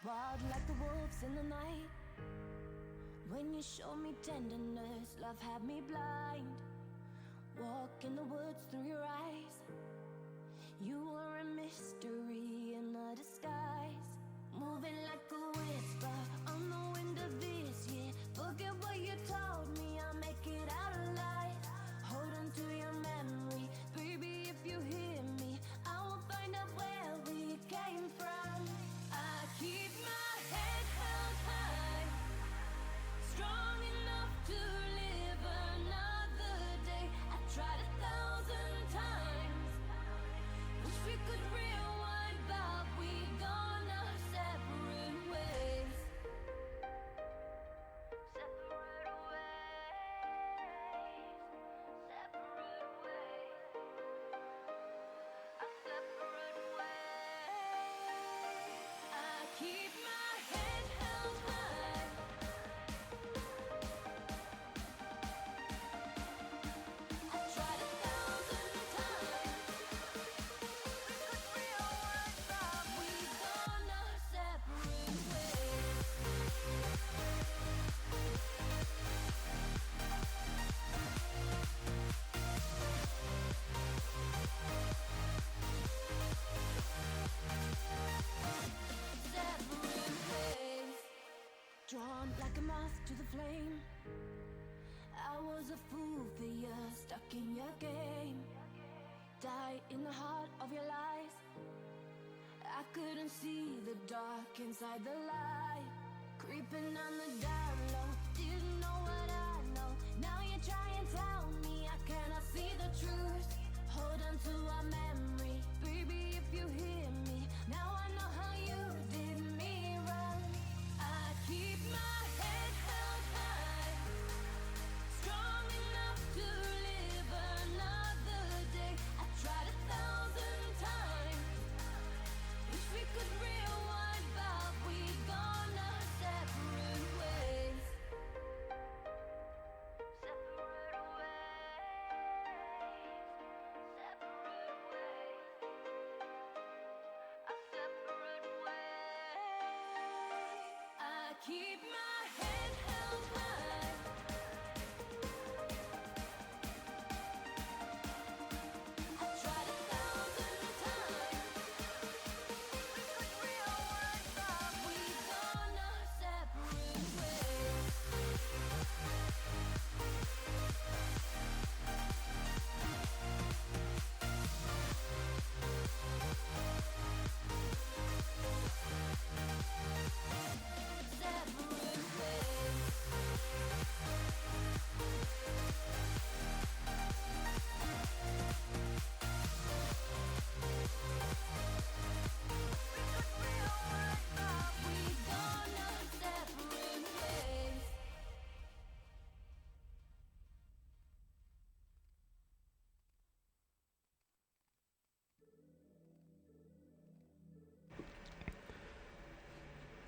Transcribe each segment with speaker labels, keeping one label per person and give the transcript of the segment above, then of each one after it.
Speaker 1: Wild like the wolves in the night. When you showed me tenderness, love had me blind. Walk in the woods through your eyes. You were a mystery in a disguise. Moving like a whisper on the wind of this year. Forget what you told me, I'll make it out alive. Hold on to your memory, baby, if you hear me, I will find out where we came from. I keep my head held high, strong enough to live another day. I tried 1,000 times, wish we could rewind, but we gone our separate ways. Separate ways, separate ways, our separate ways. I keep my head held high. I tried 1,000 times. We could rewind, but we gone our separate ways. Separate ways. Drawn like a moth to the flame. I was a fool for you, stuck in your game. Die in the heart of your lies. I couldn't see the dark inside the light. Creeping on the down low, didn't know what I know. Now you try and tell me I cannot see the truth. Hold on to our memory, baby, if you hear me. Now I know how you did me wrong. I keep my head held high, strong enough to live another day. I tried 1,000 times, wish we could rewind, but we gone our separate ways. Separate ways, separate ways, our separate ways. I keep my head held high. I tried 1,000 times. We could rewind, but we gone our separate ways. Separate ways. We could rewind, but we gone our separate ways.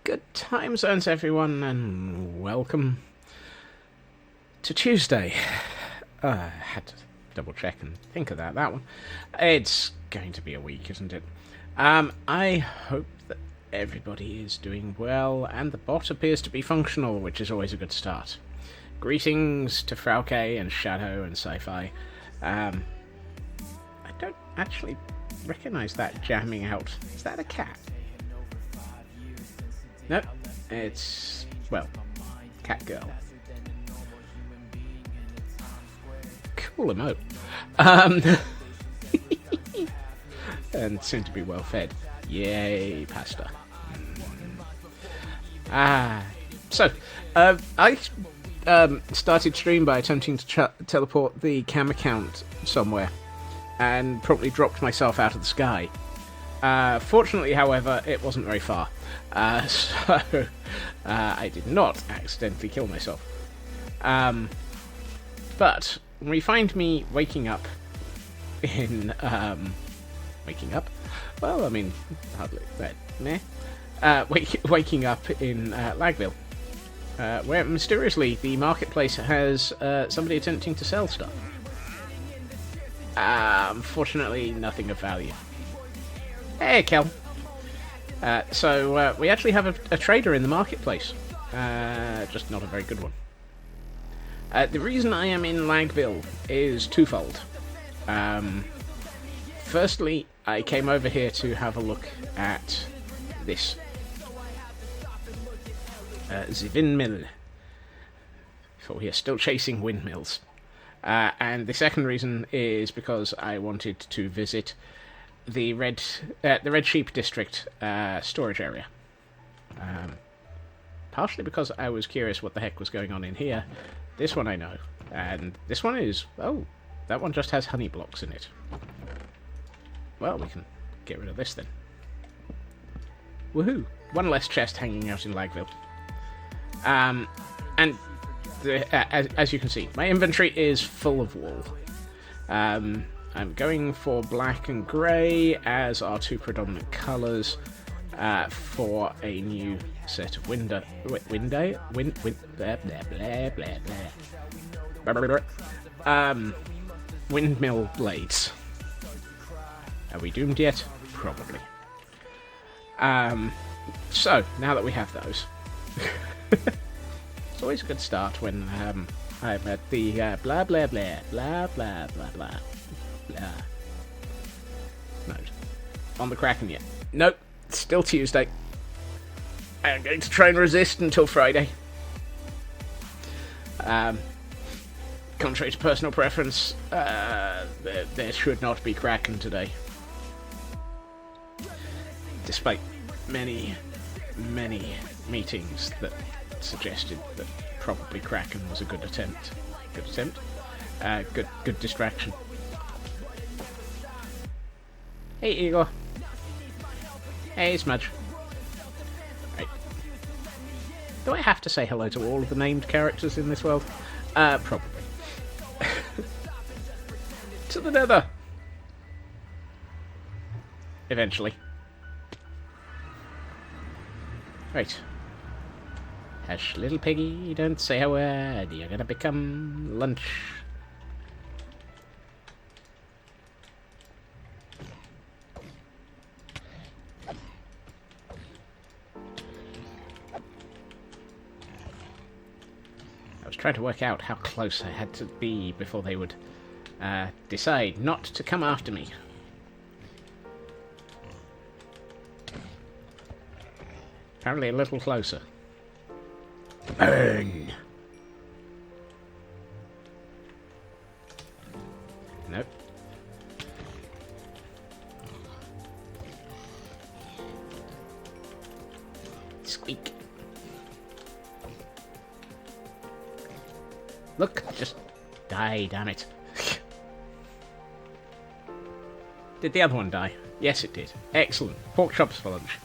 Speaker 2: Good time zones, everyone, and welcome to Tuesday. I had to double check and think about that one. It's going to be a week, isn't it? I hope that everybody is doing well, and the bot appears to be functional, which is always a good start. Greetings to Frauke and Shadow and Sci-Fi. I don't actually recognise that jamming out. Is that a cat? No, it's, well, cat girl. Cool emote. And soon to be well fed. Yay, pasta. So, I started stream by attempting to teleport the cam account somewhere and promptly dropped myself out of the sky. Fortunately, however, it wasn't very far. So I did not accidentally kill myself. But we find me waking up in waking up. Well, I mean, hardly that. Meh. Waking up in Lagville, where mysteriously the marketplace has somebody attempting to sell stuff. Unfortunately, nothing of value. Hey, Kel. So we actually have a trader in the marketplace. Just not a very good one. The reason I am in Lagville is twofold. Firstly, I came over here to have a look at this. The windmill. For we are still chasing windmills. And the second reason is because I wanted to visit the Red Sheep District storage area. Partially because I was curious what the heck was going on in here. This one I know. And this one is... Oh, that one just has honey blocks in it. Well, we can get rid of this then. Woohoo! One less chest hanging out in Lagville. And as you can see, my inventory is full of wool. I'm going for black and grey as our two predominant colours for a new set of windmill blades. Are we doomed yet? Probably. So now that we have those, it's always a good start when I'm at the blah blah blah blah blah blah blah blah mode. On the Kraken yet? Nope. It's still Tuesday. I'm going to try and resist until Friday. Contrary to personal preference, there should not be Kraken today. Despite many meetings that suggested that probably Kraken was a good attempt. Good distraction. Hey, Igor. Hey, Smudge. Right. Do I have to say hello to all of the named characters in this world? Probably. To the nether. Eventually. Right. Hush, little piggy, don't say a word. You're gonna become lunch. I was trying to work out how close I had to be before they would decide not to come after me. Apparently a little closer. Burn! Nope. Squeak. Look, just die, damn it. Did the other one die? Yes, it did. Excellent. Pork chops for lunch.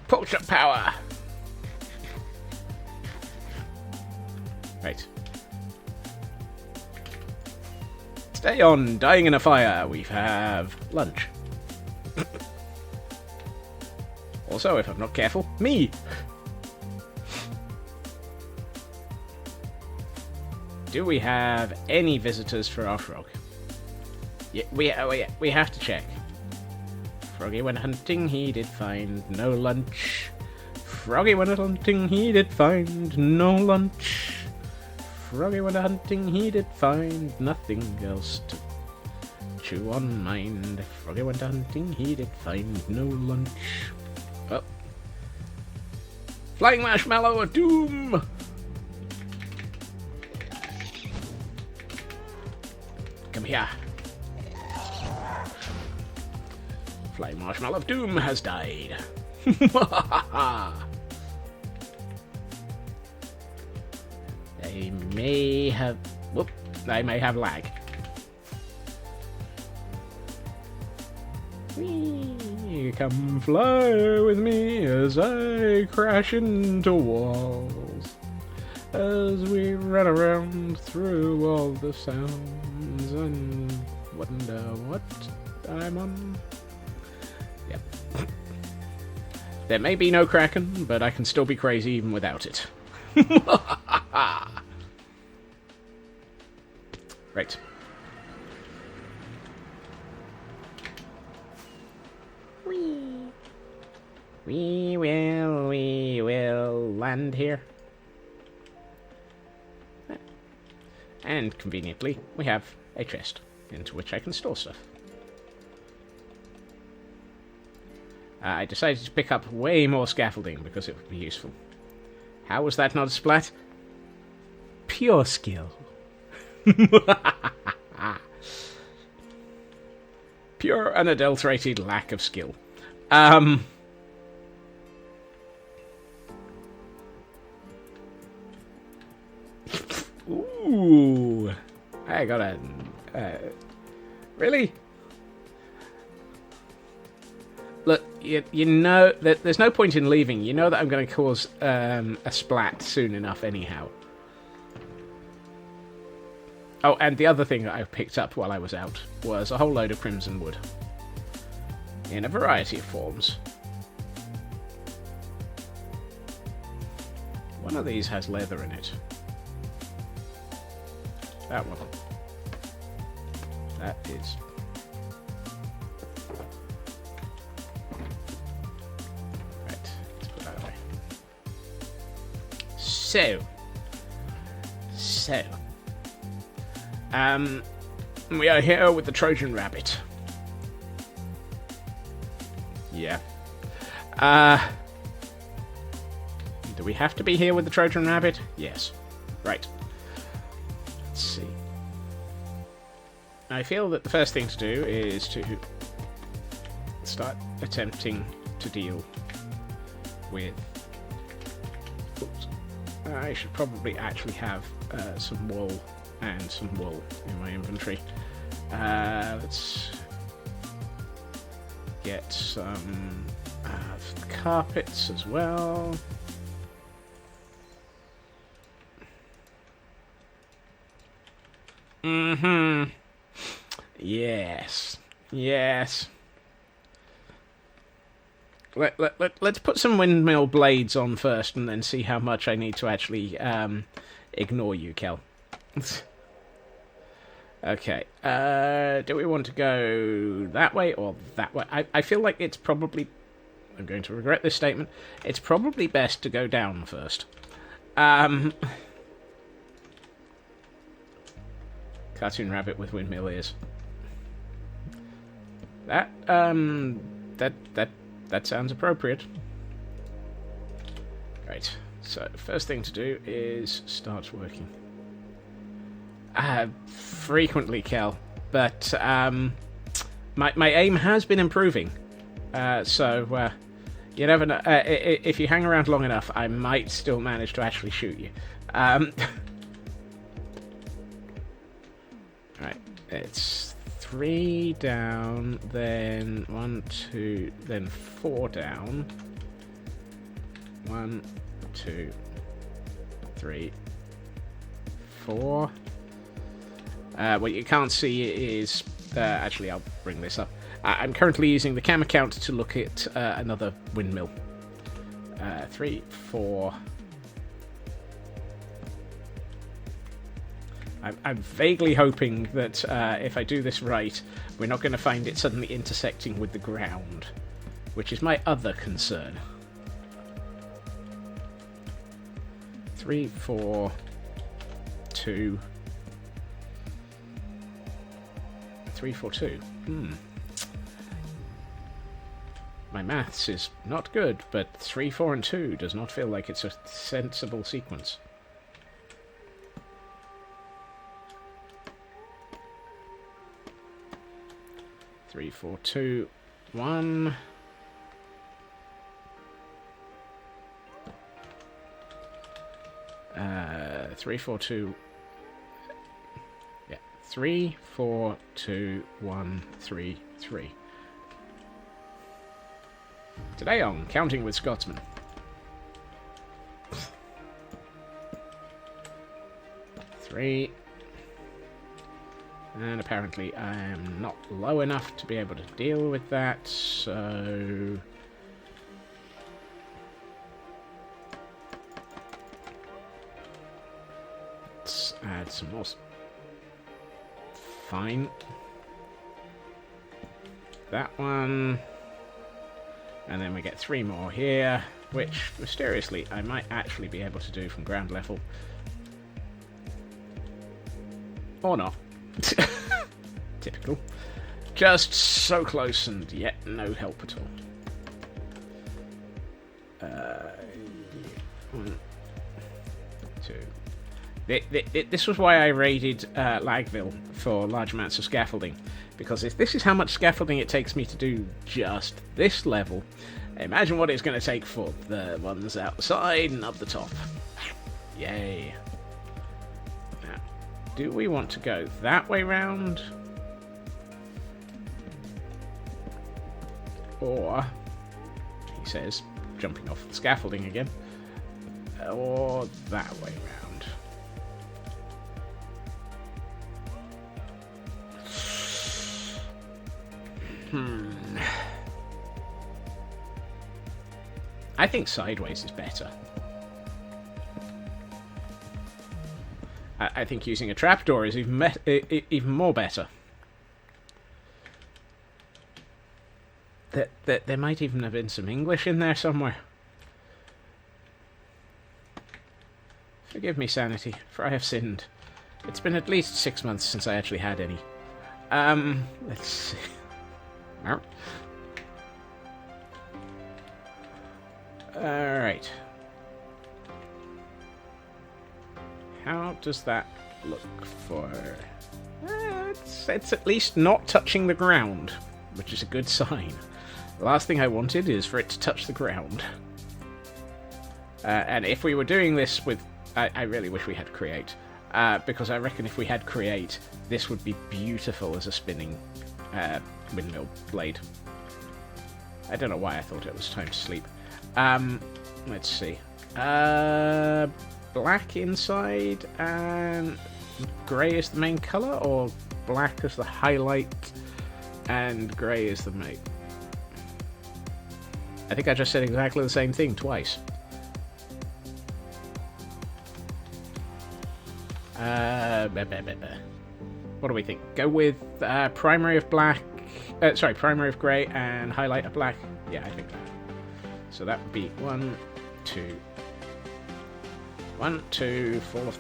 Speaker 2: Pork chop power! Right. Stay on, dying in a fire. We have lunch. Also, if I'm not careful, me! Do we have any visitors for our frog? Yeah, we have to check. Froggy went hunting, he did find no lunch. Froggy went hunting, he did find no lunch. Froggy went hunting, he did find nothing else to chew on mind. Froggy went hunting, he did find no lunch. Oh. Flying marshmallow of doom! Come here. Flying marshmallow of doom has died. I may have... Whoop. I may have lag. Whee, come fly with me as I crash into walls. As we run around through all the sounds and wonder what I'm on. Yep. There may be no Kraken, but I can still be crazy even without it. Right. Whee. We will land here. And conveniently, we have a chest into which I can store stuff. I decided to pick up way more scaffolding because it would be useful. How was that not a splat? Pure skill. Pure unadulterated lack of skill. Ooh. I got a... really? Look, you know that there's no point in leaving. You know that I'm going to cause a splat soon enough anyhow. Oh, and the other thing that I picked up while I was out was a whole load of crimson wood. In a variety of forms. One of these has leather in it. That one. That is... right, let's put that away. So... we are here with the Trojan rabbit. Yeah. Do we have to be here with the Trojan rabbit? Yes. Right. Let's see. I feel that the first thing to do is to start attempting to deal with... oops. I should probably actually have some wool and some wool in my inventory. Let's get some of the carpets as well. Mm-hmm. Yes. Yes. Let's put some windmill blades on first and then see how much I need to actually ignore you, Kel. Okay. Do we want to go that way or that way? I feel like it's probably... I'm going to regret this statement. It's probably best to go down first. Cartoon rabbit with windmill ears. That sounds appropriate. Right. So, first thing to do is start working. Frequently, Kel, but my aim has been improving. So you never know. If you hang around long enough, I might still manage to actually shoot you. Right, it's 3 down, then 1, 2, then 4 down. 1, 2, 3, 4. What you can't see is... actually, I'll bring this up. I'm currently using the camera count to look at another windmill. 3, 4... I'm vaguely hoping that if I do this right, we're not going to find it suddenly intersecting with the ground, which is my other concern. 3, 4, 2... 3, 4, 2. My maths is not good, but 3, 4, and 2 does not feel like it's a sensible sequence. Three, 4, 2, 1. 3, 4, 2. Yeah, 3, 4, 2, 1, 3, 3. Today on Counting with Scotsman. Three. And apparently I am not low enough to be able to deal with that, so... let's add some more... fine. That one... And then we get 3 more here, which, mysteriously, I might actually be able to do from ground level. Or not. Typical. Just so close and yet no help at all. 1, 2. This was why I raided Lagville for large amounts of scaffolding. Because if this is how much scaffolding it takes me to do just this level, imagine what it's going to take for the ones outside and up the top. Yay. Now, do we want to go that way round? Or, he says, jumping off the scaffolding again, or that way round. I think sideways is better. I think using a trapdoor is even more better. There might even have been some English in there somewhere. Forgive me, sanity, for I have sinned. It's been at least 6 months since I actually had any. Let's see. Alright. How does that look for... it's at least not touching the ground, which is a good sign. The last thing I wanted is for it to touch the ground. And if we were doing this with... I really wish we had Create. Because I reckon if we had Create, this would be beautiful as a spinning windmill blade. I don't know why I thought it was time to sleep. Let's see. Black inside and grey is the main colour, or black as the highlight and grey is the main... I think I just said exactly the same thing twice. What do we think? Go with primary of black... primary of grey and highlight of black? Yeah, I think that. So that would be 1, 2... 1, 2, fall off.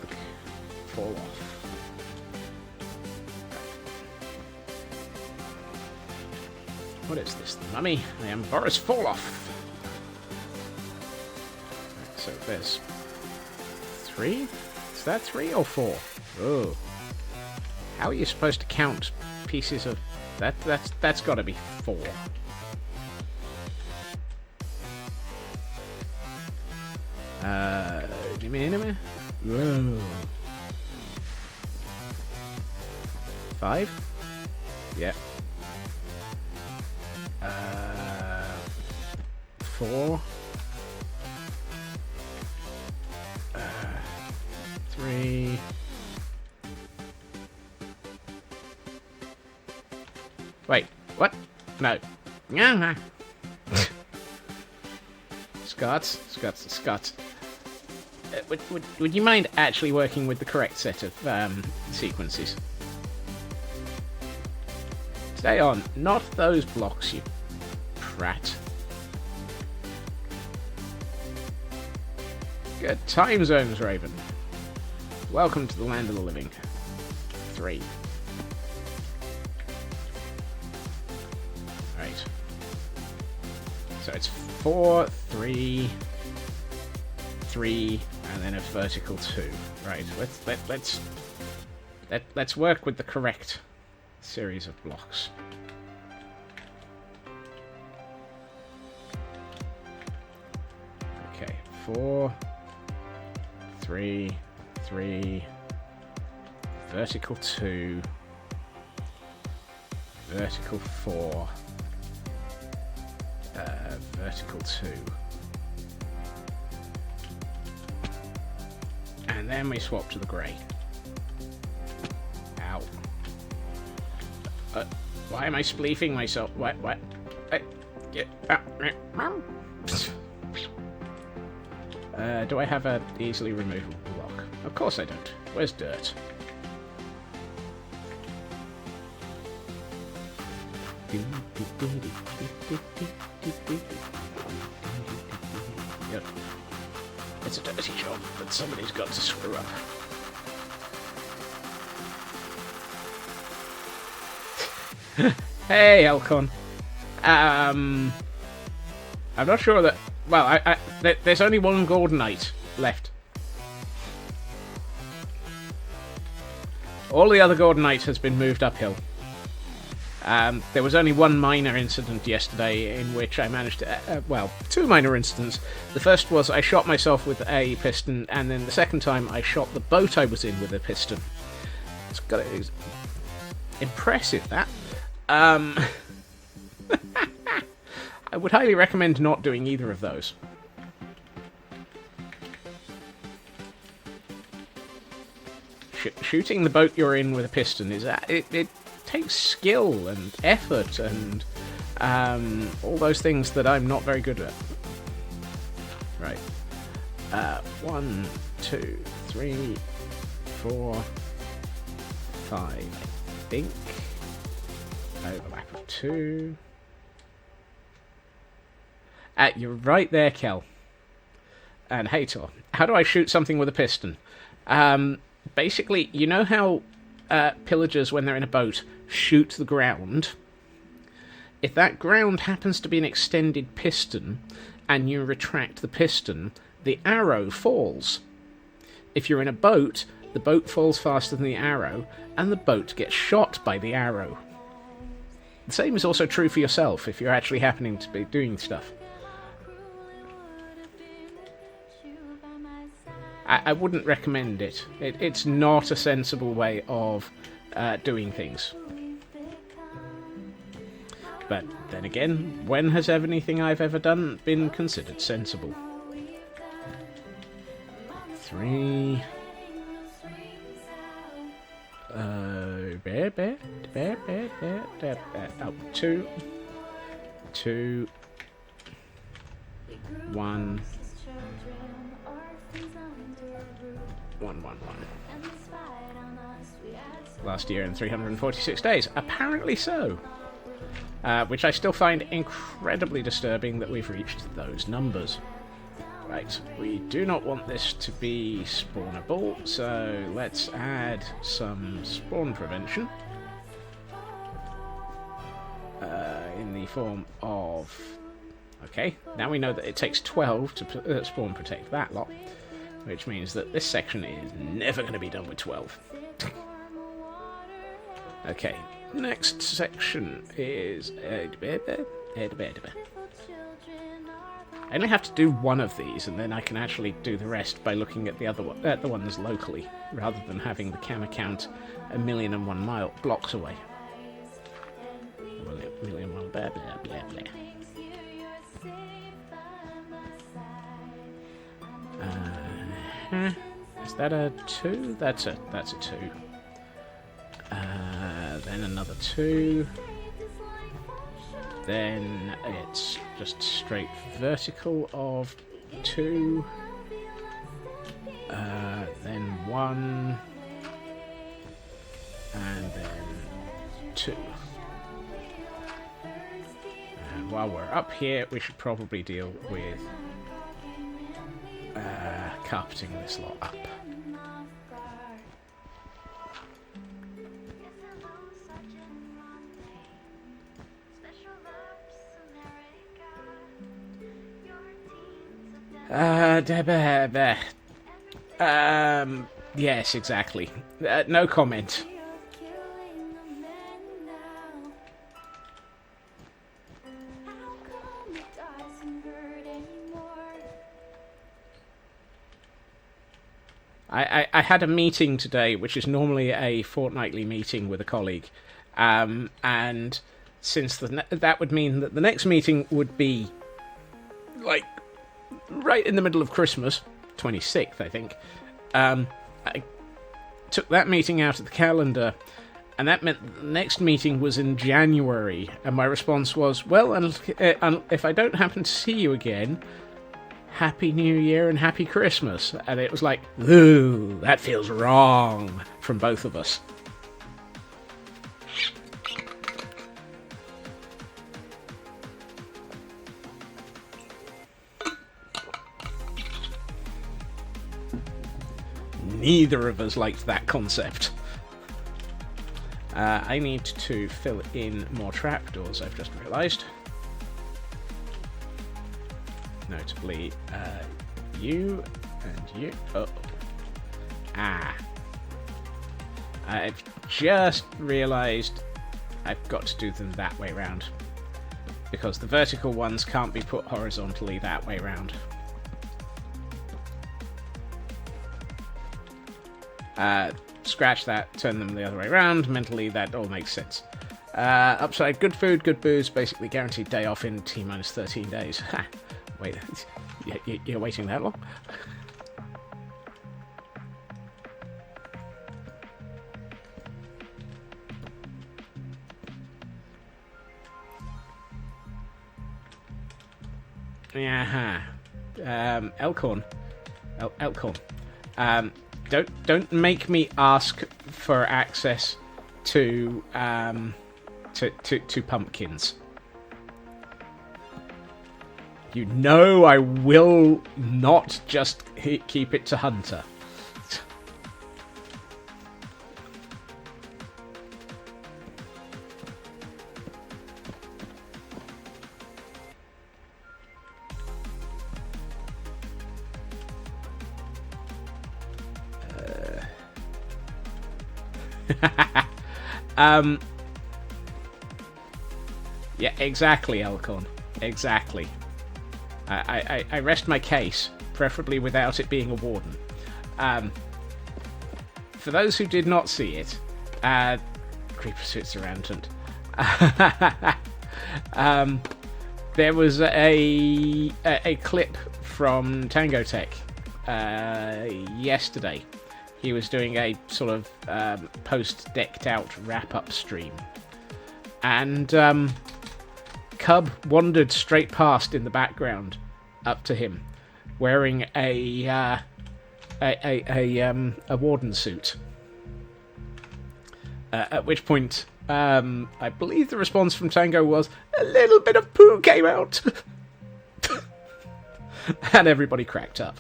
Speaker 2: What is this, the mummy? I am Boris Falloff. So there's 3? Is that 3 or 4? Oh. How are you supposed to count pieces of... That's got to be 4. Whoa. 5? Yep. 4. 3. Wait, what? No. Scots. Would you mind actually working with the correct set of sequences? Stay on, not those blocks, you prat. Good time zones, Raven. Welcome to the land of the living. 3. Right. So it's 4, 3, 3, and then a vertical 2. Right. Let's work with the correct series of blocks. Okay. 4, 3, 3, vertical 2, vertical 4, vertical 2. And then we swap to the grey. Ow. Why am I spleefing myself? What? Do I have an easily removable block? Of course I don't. Where's dirt? Yep. It's a dirty job, but somebody's got to screw up. Hey, Elcon. I'm not sure that... Well, there's only one Gordonite left. All the other Gordonite has been moved uphill. There was only one minor incident yesterday in which I managed to... well, two minor incidents. The first was I shot myself with a piston, and then the second time I shot the boat I was in with a piston. It's impressive, that. I would highly recommend not doing either of those. Shooting the boat you're in with a piston is it takes skill and effort and all those things that I'm not very good at. Right. 1, 2, 3, 4, 5. I think. Overlap of 2. You're right there, Kel. And Hator. How do I shoot something with a piston? Basically, you know how pillagers, when they're in a boat, shoot the ground? If that ground happens to be an extended piston, and you retract the piston, the arrow falls. If you're in a boat, the boat falls faster than the arrow, and the boat gets shot by the arrow. The same is also true for yourself, if you're actually happening to be doing stuff. I wouldn't recommend it. It's not a sensible way of doing things. But then again, when has anything I've ever done been considered sensible? 3... Oh, 2... 2... 1... 1, 1, 1. Last year in 346 days. Apparently so. Which I still find incredibly disturbing that we've reached those numbers. Right, we do not want this to be spawnable, so let's add some spawn prevention. In the form of... Okay, now we know that it takes 12 to spawn protect that lot. Which means that this section is never going to be done with 12. Okay, next section is... I only have to do one of these, and then I can actually do the rest by looking at the other the ones locally, rather than having the camera count 1,001 blocks away. 1,001 blah blah blah blah. Is that a 2? That's a 2. Then another 2. Then it's just straight vertical of 2. Then 1. And then 2. And while we're up here, we should probably deal with carpeting this lot up. Yes, exactly. No comment. I had a meeting today, which is normally a fortnightly meeting with a colleague, and since that would mean that the next meeting would be, like, right in the middle of Christmas, 26th, I think. I took that meeting out of the calendar, and that meant the next meeting was in January, and my response was, well, if I don't happen to see you again, Happy New Year and Happy Christmas. And it was like, ooh, that feels wrong from both of us. neither of us liked that concept. I need to fill in more trapdoors, I've just realised. Notably, you and you. Oh. I've just realised I've got to do them that way round. Because the vertical ones can't be put horizontally that way round. Scratch that, turn them the other way around. Mentally, that all makes sense. Upside, good food, good booze, basically guaranteed day off in T-minus 13 days. Ha! Wait, you're waiting that long? Yeah. Elkhorn. Elkhorn. Don't make me ask for access to pumpkins. You know I will not just keep it to Hunter. Yeah, exactly, Elkhorn. Exactly. I rest my case, preferably without it being a warden. For those who did not see it, creeper suits are rampant. There was a clip from Tango Tech yesterday. He was doing a sort of post-decked-out wrap-up stream. And Cub wandered straight past in the background up to him, wearing a warden suit. At which point, I believe the response from Tango was, "A little bit of poo came out!" And everybody cracked up.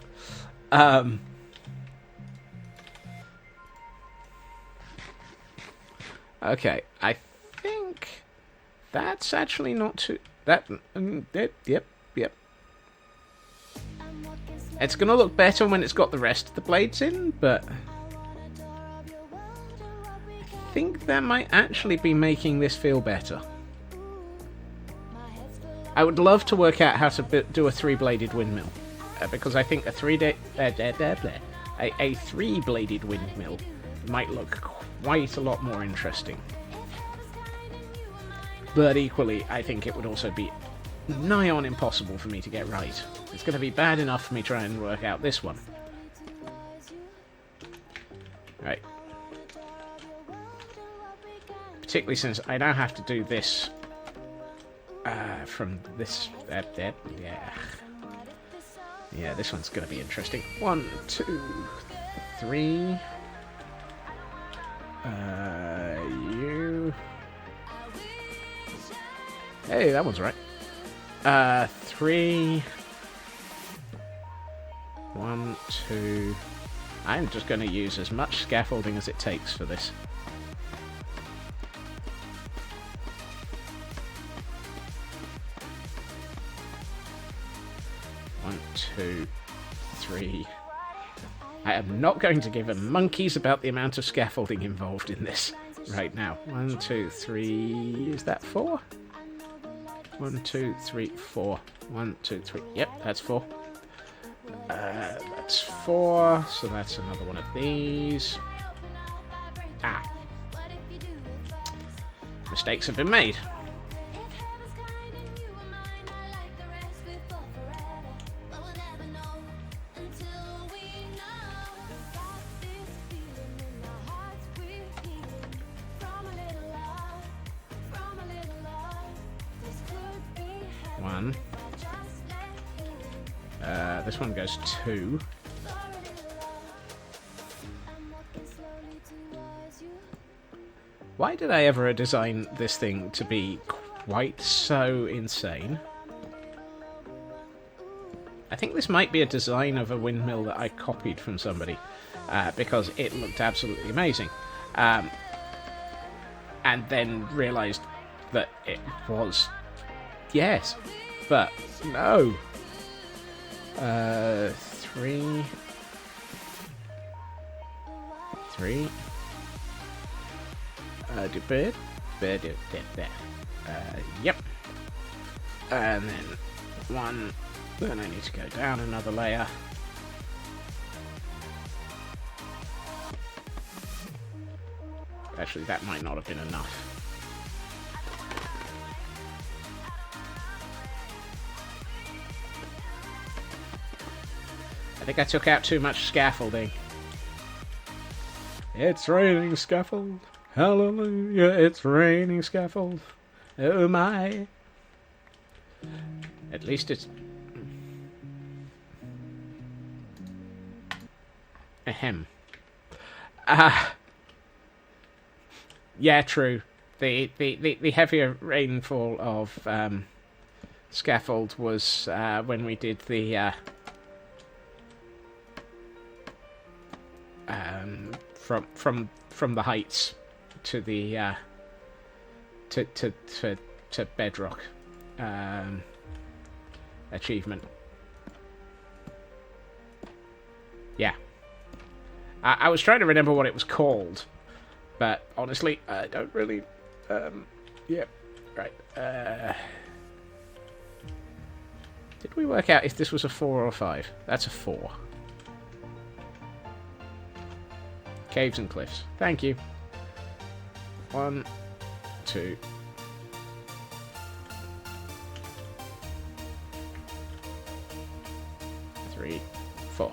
Speaker 2: Okay, I think that's actually not too... Yep. It's going to look better when it's got the rest of the blades in, but... I think that might actually be making this feel better. I would love to work out how to do a three-bladed windmill, because I think a three-bladed windmill might look quite a lot more interesting. But equally, I think it would also be nigh on impossible for me to get right. It's going to be bad enough for me trying to work out this one. Right. Particularly since I now have to do this from this... Yeah, this one's going to be interesting. 1, 2, 3... you... Hey, that one's right. 3... 1, 2... I'm just going to use as much scaffolding as it takes for this. One, 2, 3... I am not going to give a monkey's about the amount of scaffolding involved in this right now. 1, 2, 3... Is that 4? 1, 2, 3, 4. 1, 2, 3... Yep, that's 4. That's 4, so that's another one of these. Ah. Mistakes have been made. One. This one goes 2. Why did I ever design this thing to be quite so insane? I think this might be a design of a windmill that I copied from somebody. because it looked absolutely amazing. And then realised that it was yes, but no. 3. Yep. And then 1. Then I need to go down another layer. Actually, that might not have been enough. I think I took out too much scaffolding. It's raining scaffold. Hallelujah, it's raining scaffold. Oh my. At least it's... Ahem. Yeah, true. The heavier rainfall of scaffold was when we did the from the heights to the to bedrock achievement. Yeah. I was trying to remember what it was called, but honestly, I don't really... yeah, right. Did we work out if this was a 4 or a 5? That's a 4. Caves and cliffs. Thank you. 1, 2... 3, 4.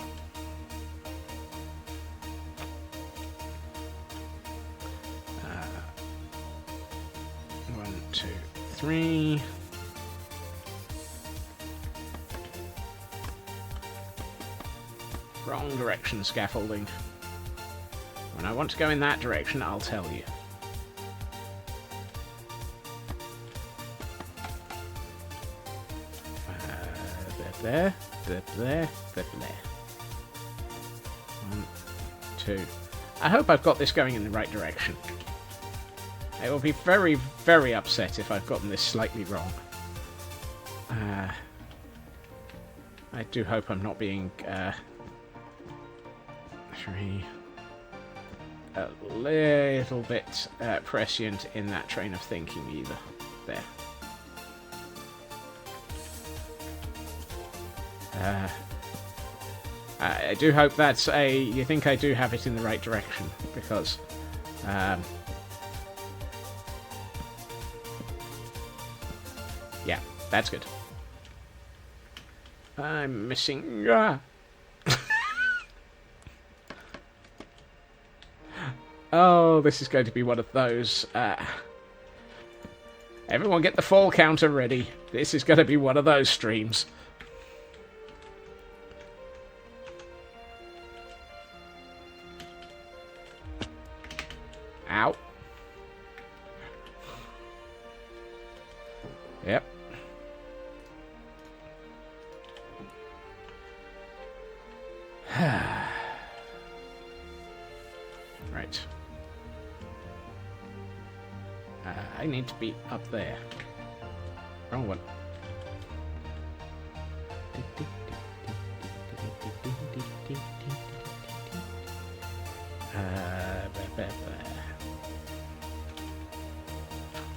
Speaker 2: 1, 2, 3. Wrong direction scaffolding. When I want to go in that direction, I'll tell you. There. 1, 2. I hope I've got this going in the right direction. I will be very, very upset if I've gotten this slightly wrong. I do hope I'm not being a little bit prescient in that train of thinking either. There. I do hope that's a... You think I do have it in the right direction, because... yeah, that's good. I'm missing... Oh, this is going to be one of those... everyone get the fall counter ready. This is going to be one of those streams. Ow. Yep. Right. I need to be up there. Wrong one.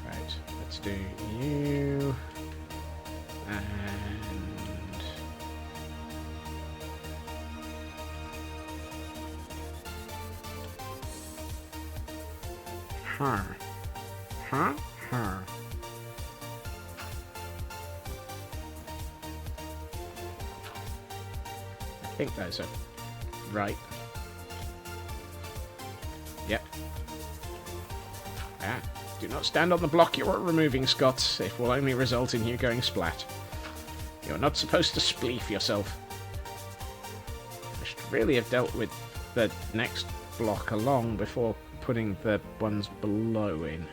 Speaker 2: Right, let's do you and her. Her. I think those are right. Yep. Do not stand on the block you are removing, Scott. It will only result in you going splat. You're not supposed to spleef yourself. I should really have dealt with the next block along before putting the ones below in.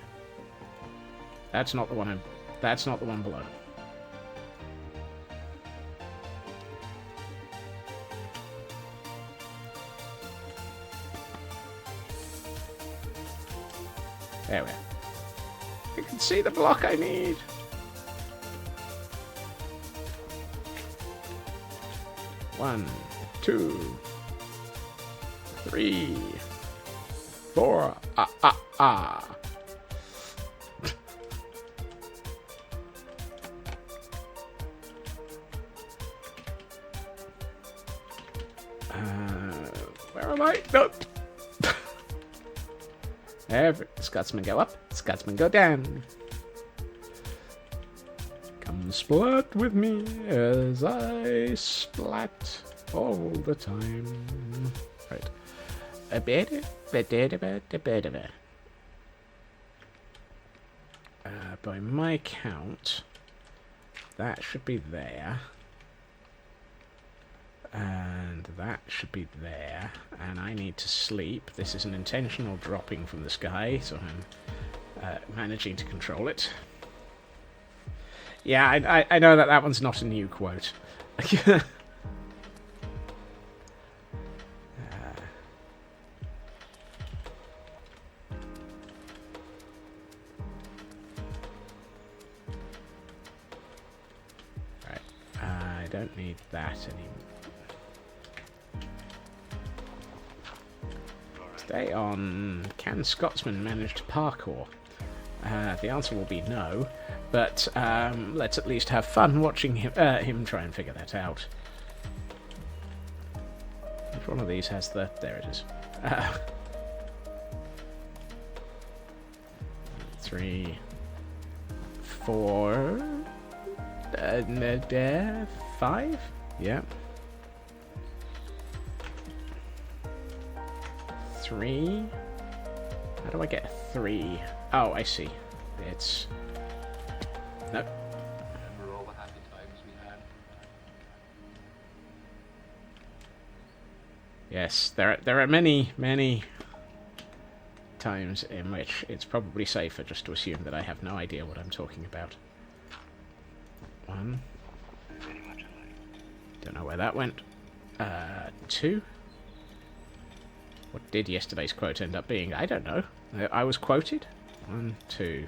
Speaker 2: That's not the one. That's not the one below. There we are. I can see the block I need. One, 2, 3, 4. Where am I? No. Scotsman go up, Scotsman go down. Come splat with me as I splat all the time. Right. By my count, that should be there. And that should be there. And I need to sleep. This is an intentional dropping from the sky, so I'm managing to control it. Yeah, I know that one's not a new quote. Right, I don't need that anymore. Stay on. Can Scotsman manage to parkour? The answer will be no, but let's at least have fun watching him try and figure that out. Which one of these has the... There it is. 3, 4... 5? Yeah. 3? How do I get 3? Oh, I see. It's... Nope.
Speaker 3: Remember all the happy times we had?
Speaker 2: Yes, there are many, many times in which it's probably safer just to assume that I have no idea what I'm talking about. 1. Don't know where that went. 2. What did yesterday's quote end up being? I don't know. I was quoted. 1, 2,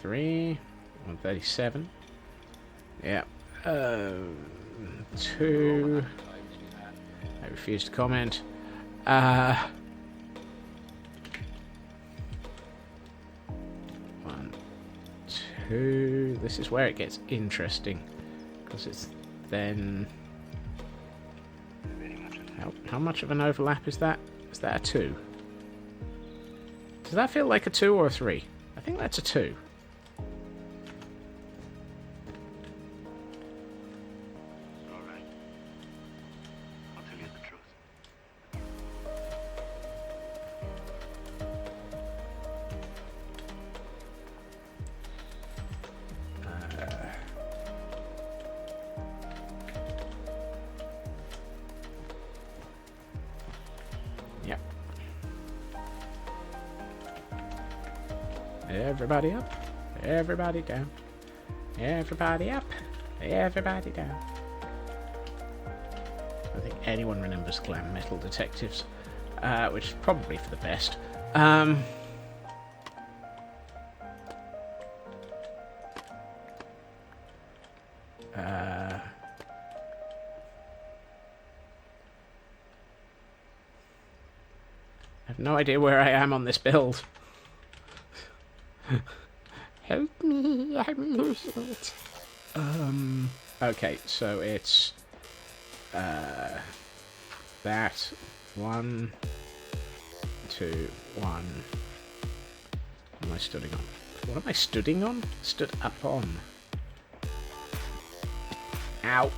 Speaker 2: 3, 137. Yeah. 2. I refuse to comment. 1, 2. This is where it gets interesting, because it's then. How much of an overlap is that? Is that a 2? Does that feel like a 2 or a 3? I think that's a 2.
Speaker 4: Alright. I'll tell you the truth.
Speaker 2: Yep. Everybody up, everybody down, everybody up, everybody down. I think anyone remembers glam metal detectives, which is probably for the best. I have no idea where I am on this build. Help me, I'm losing it. Okay, so it's that 1, 2, 1. What am I stooding on? What am I stooding on? Stood up on. Ow.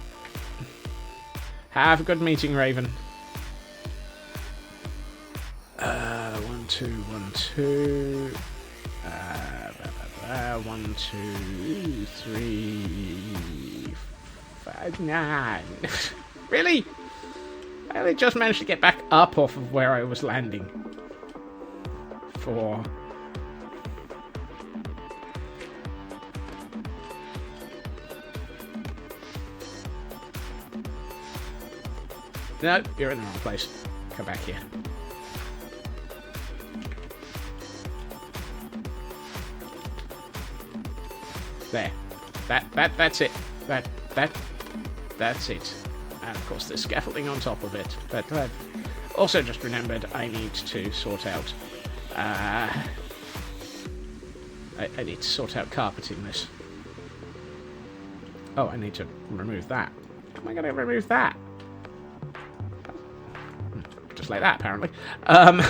Speaker 2: Have a good meeting, Raven. 1, 2, 1, 2. 1, 2, 3, 5, 9. Really? I only just managed to get back up off of where I was landing. 4. No, you're in the wrong place. Come back here. There. That's it. That's it. And of course there's scaffolding on top of it. But I've also just remembered I need to sort out I need to sort out carpeting this. Oh, I need to remove that. How am I going to remove that? Just like that, apparently. 1,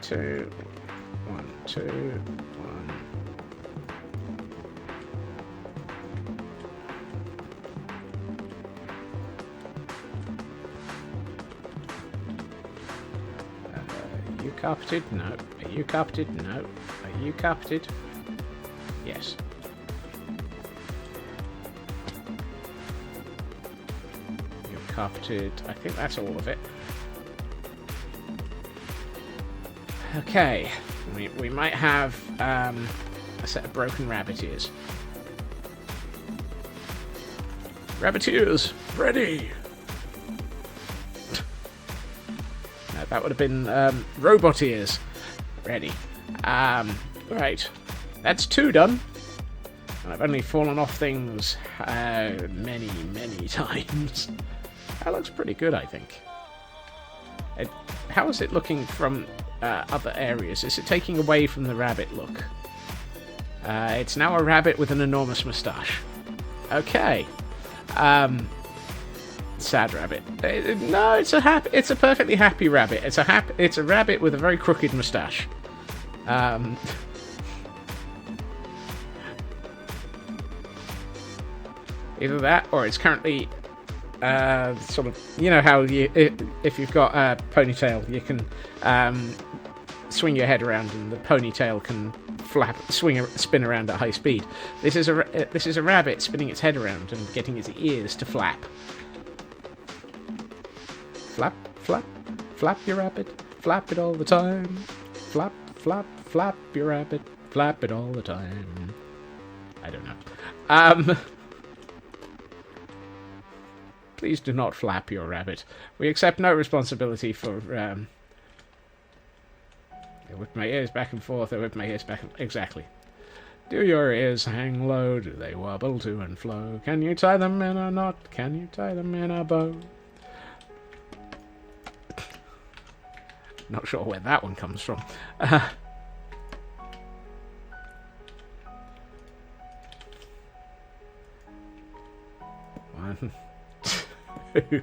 Speaker 2: 2, 1, 2, 1. Are you carpeted? No. Are you carpeted? No. Are you carpeted? Yes. You're carpeted. I think that's all of it. Okay. We might have a set of broken rabbit ears. Rabbit ears, ready! No, that would have been robot ears. Ready. Right. That's 2 done. And I've only fallen off things many, many times. That looks pretty good, I think. How is it looking from other areas? Is it taking away from the rabbit look? It's now a rabbit with an enormous moustache. Okay. Sad rabbit. No, it's a perfectly happy rabbit. It's a rabbit with a very crooked moustache. Either that, or it's currently sort of, you know how if you've got a ponytail, you can swing your head around, and the ponytail can spin around at high speed. This is a rabbit spinning its head around and getting its ears to flap. Flap, flap, flap your rabbit, flap it all the time. Flap, flap, flap your rabbit, flap it all the time. I don't know. Please do not flap your rabbit. We accept no responsibility for I whip my ears back and forth, I whip my ears back and... Exactly. Do your ears hang low? Do they wobble to and fro? Can you tie them in a knot? Can you tie them in a bow? Not sure where that one comes from. One, two.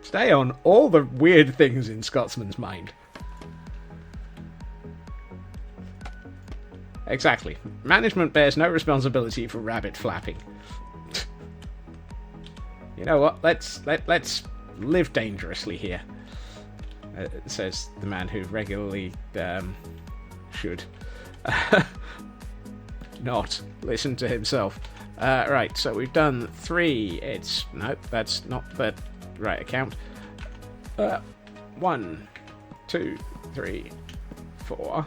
Speaker 2: Stay on all the weird things in Scotsman's mind. Exactly. Management bears no responsibility for rabbit flapping. You know what? Let's live dangerously here. Says the man who regularly should not listen to himself. Right, so we've done 3. Nope, that's not the right account. 1, 2, 3, 4.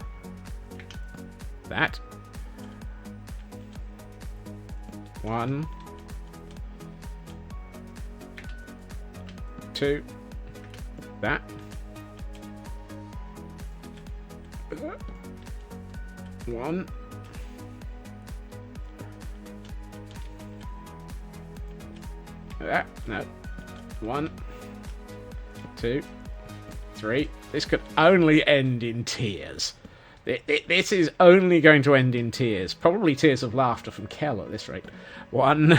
Speaker 2: That. 1, 2. That. 1. That. No. 1, 2, 3. This could only end in tears. This is only going to end in tears. Probably tears of laughter from Kel at this rate. 1.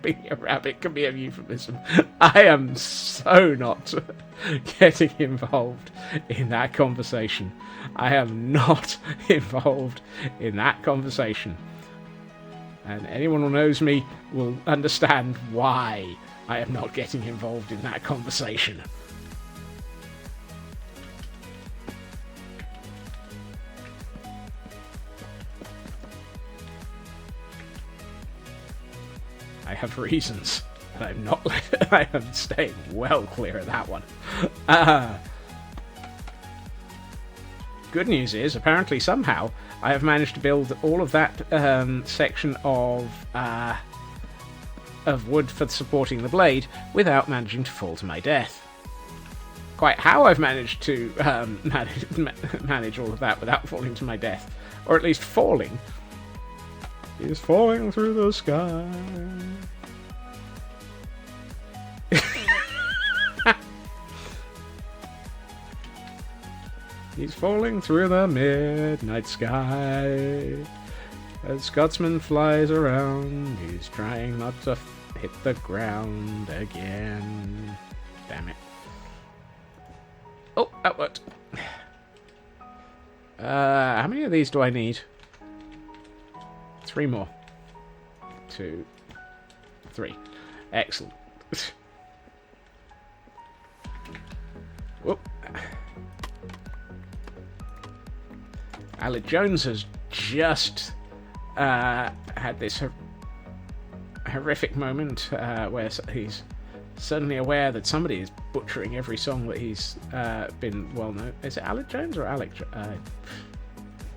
Speaker 2: Flapping a rabbit can be a euphemism. I am so not getting involved in that conversation. I am not involved in that conversation. And anyone who knows me will understand why I am not getting involved in that conversation. I have reasons, and I'm not. I am staying well clear of that one. Good news is, apparently, somehow, I have managed to build all of that section of of wood for supporting the blade without managing to fall to my death. Quite how I've managed to manage all of that without falling to my death, or at least falling. He's falling through the sky. He's falling through the midnight sky. A Scotsman flies around. He's trying not to hit the ground again. Damn it. Oh, that worked. How many of these do I need? 3 more. 2, 3. Excellent. Whoop. Alec Jones has just had this horrific moment where he's suddenly aware that somebody is butchering every song that he's been well known. Is it Alec Jones or Alec?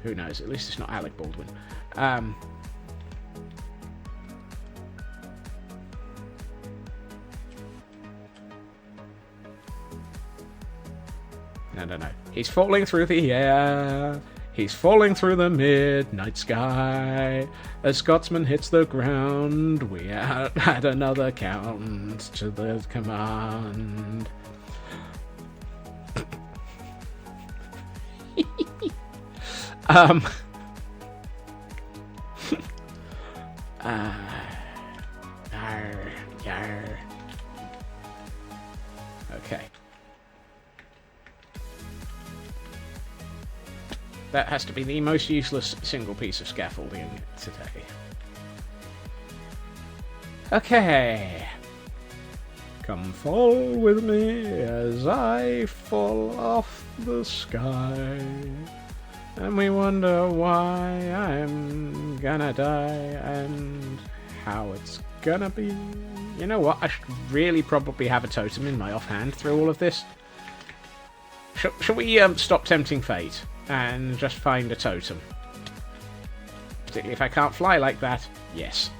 Speaker 2: Who knows? At least it's not Alec Baldwin. No. He's falling through the air. He's falling through the midnight sky. A Scotsman hits the ground. We add another count to the command. Yar. Okay. That has to be the most useless single piece of scaffolding today. Okay. Come fall with me as I fall off the sky. And we wonder why I'm gonna die and how it's gonna be. You know what? I should really probably have a totem in my offhand through all of this. Shall we stop tempting fate and just find a totem? Particularly if I can't fly like that, yes.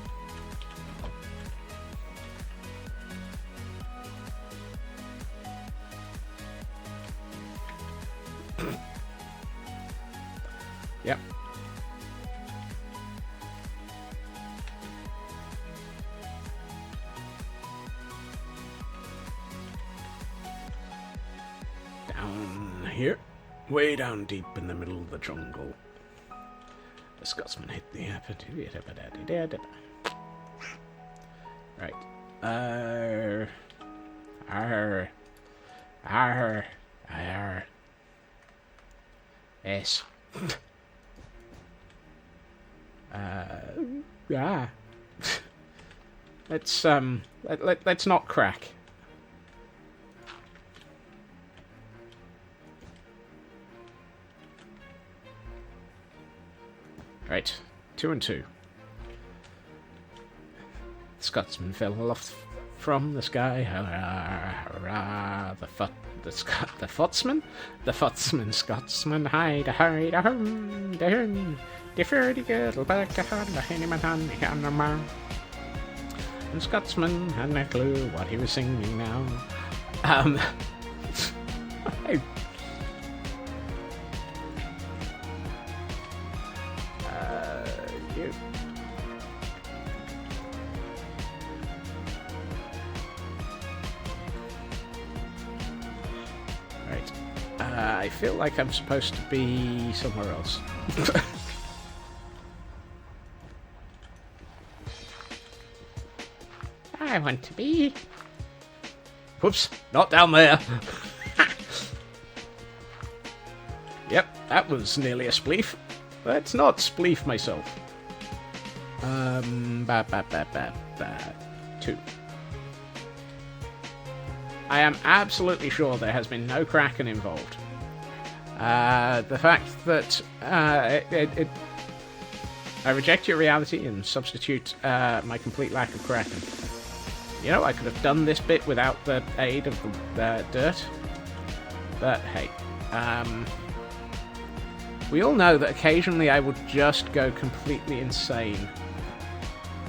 Speaker 2: Yep. Down here. Way down deep in the middle of the jungle. The Scotsman hit the right. S. Let's not crack. Right, 2 and 2. The Scotsman fell off from the sky. Hurrah, the Fotsman? The Fotsman, Scotsman, hide, hurry, the hum, the furry girl, back to hand, the hennyman, on the man. And Scotsman hadn't a clue what he was singing now. You. Right. I feel like I'm supposed to be somewhere else. I want to be... Whoops, not down there. Yep, that was nearly a spleef. Let's not spleef myself. 2. I am absolutely sure there has been no Kraken involved. The fact that I reject your reality and substitute my complete lack of Kraken. You know, I could have done this bit without the aid of the dirt. But hey, we all know that occasionally I would just go completely insane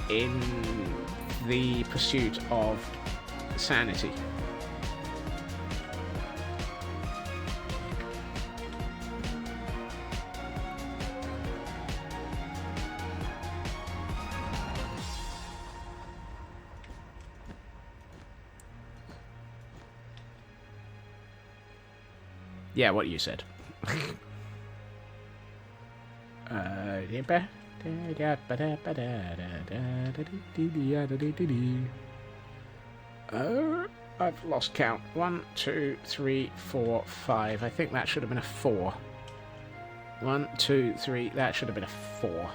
Speaker 2: in the pursuit of sanity. Yeah, what you said. I've lost count. 1, 2, 3, 4, 5. I think that should have been a 4. 1, 2, 3. That should have been a 4.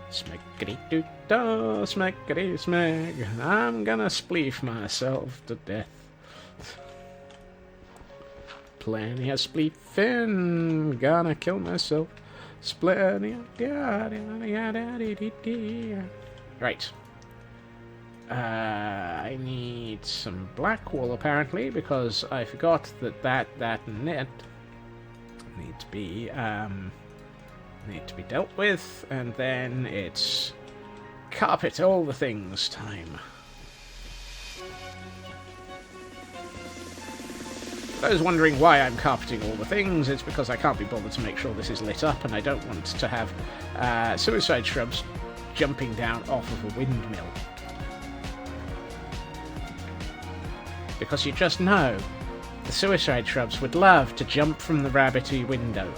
Speaker 2: Smackety-doo-dah, smackety-smack. I'm gonna spleef myself to death. Plenty of spleefing, gonna kill myself. Plenty of... Right. I need some black wool, apparently, because I forgot that net need to be dealt with, and then it's carpet all the things time. Those wondering why I'm carpeting all the things, it's because I can't be bothered to make sure this is lit up, and I don't want to have suicide shrubs jumping down off of a windmill. Because you just know, the suicide shrubs would love to jump from the rabbity window.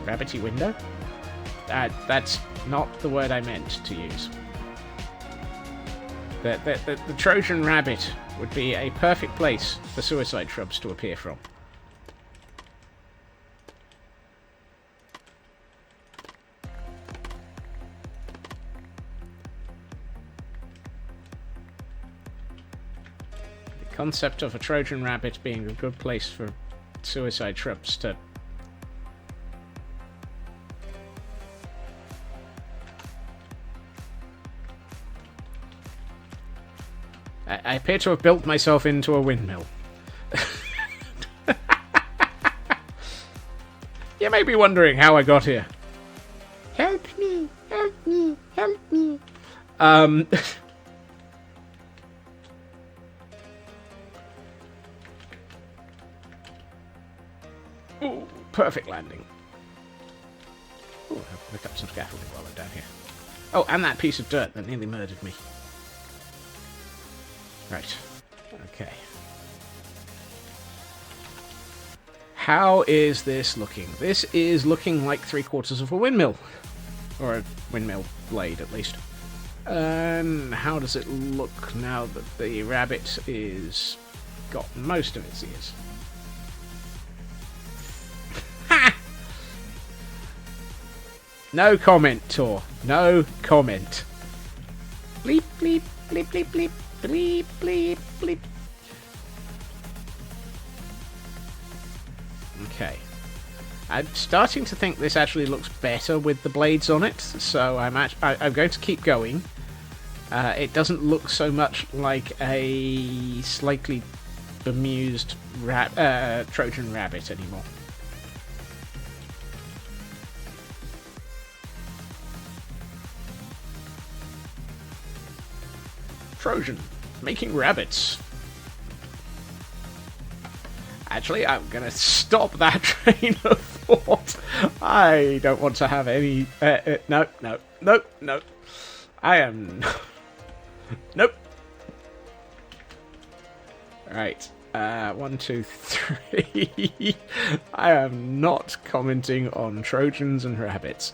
Speaker 2: Rabbity window? That's not the word I meant to use. The Trojan rabbit would be a perfect place for suicide shrubs to appear from. The concept of a Trojan rabbit being a good place for suicide shrubs to... I appear to have built myself into a windmill. You may be wondering how I got here. Help me, help me, help me. Ooh, perfect landing. Ooh, I've picked up some scaffolding while I'm down here. Oh, and that piece of dirt that nearly murdered me. Right. Okay. How is this looking? This is looking like 3/4 of a windmill. Or a windmill blade, at least. How does it look now that the rabbit is got most of its ears? Ha! No comment, Tor. No comment. Bleep, bleep, bleep, bleep, bleep. Bleep, bleep, bleep. Okay. I'm starting to think this actually looks better with the blades on it, so I'm going to keep going. It doesn't look so much like a slightly bemused Trojan rabbit anymore. Trojan, making rabbits. Actually, I'm gonna stop that train of thought. I don't want to have any... no. I am... Nope. Right. 1, 2, 3. I am not commenting on Trojans and rabbits.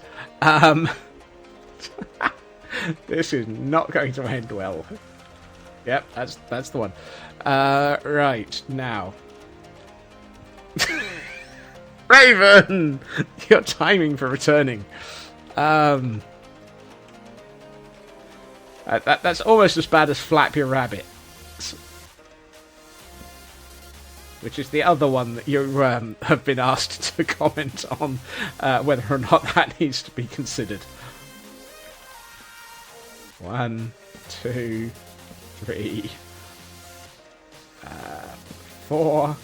Speaker 2: This is not going to end well. Yep, that's the one. Right, now. Raven! Your timing for returning. That's almost as bad as Flap Your Rabbit. Which is the other one that you have been asked to comment on whether or not that needs to be considered. 1, 2, 3, 4.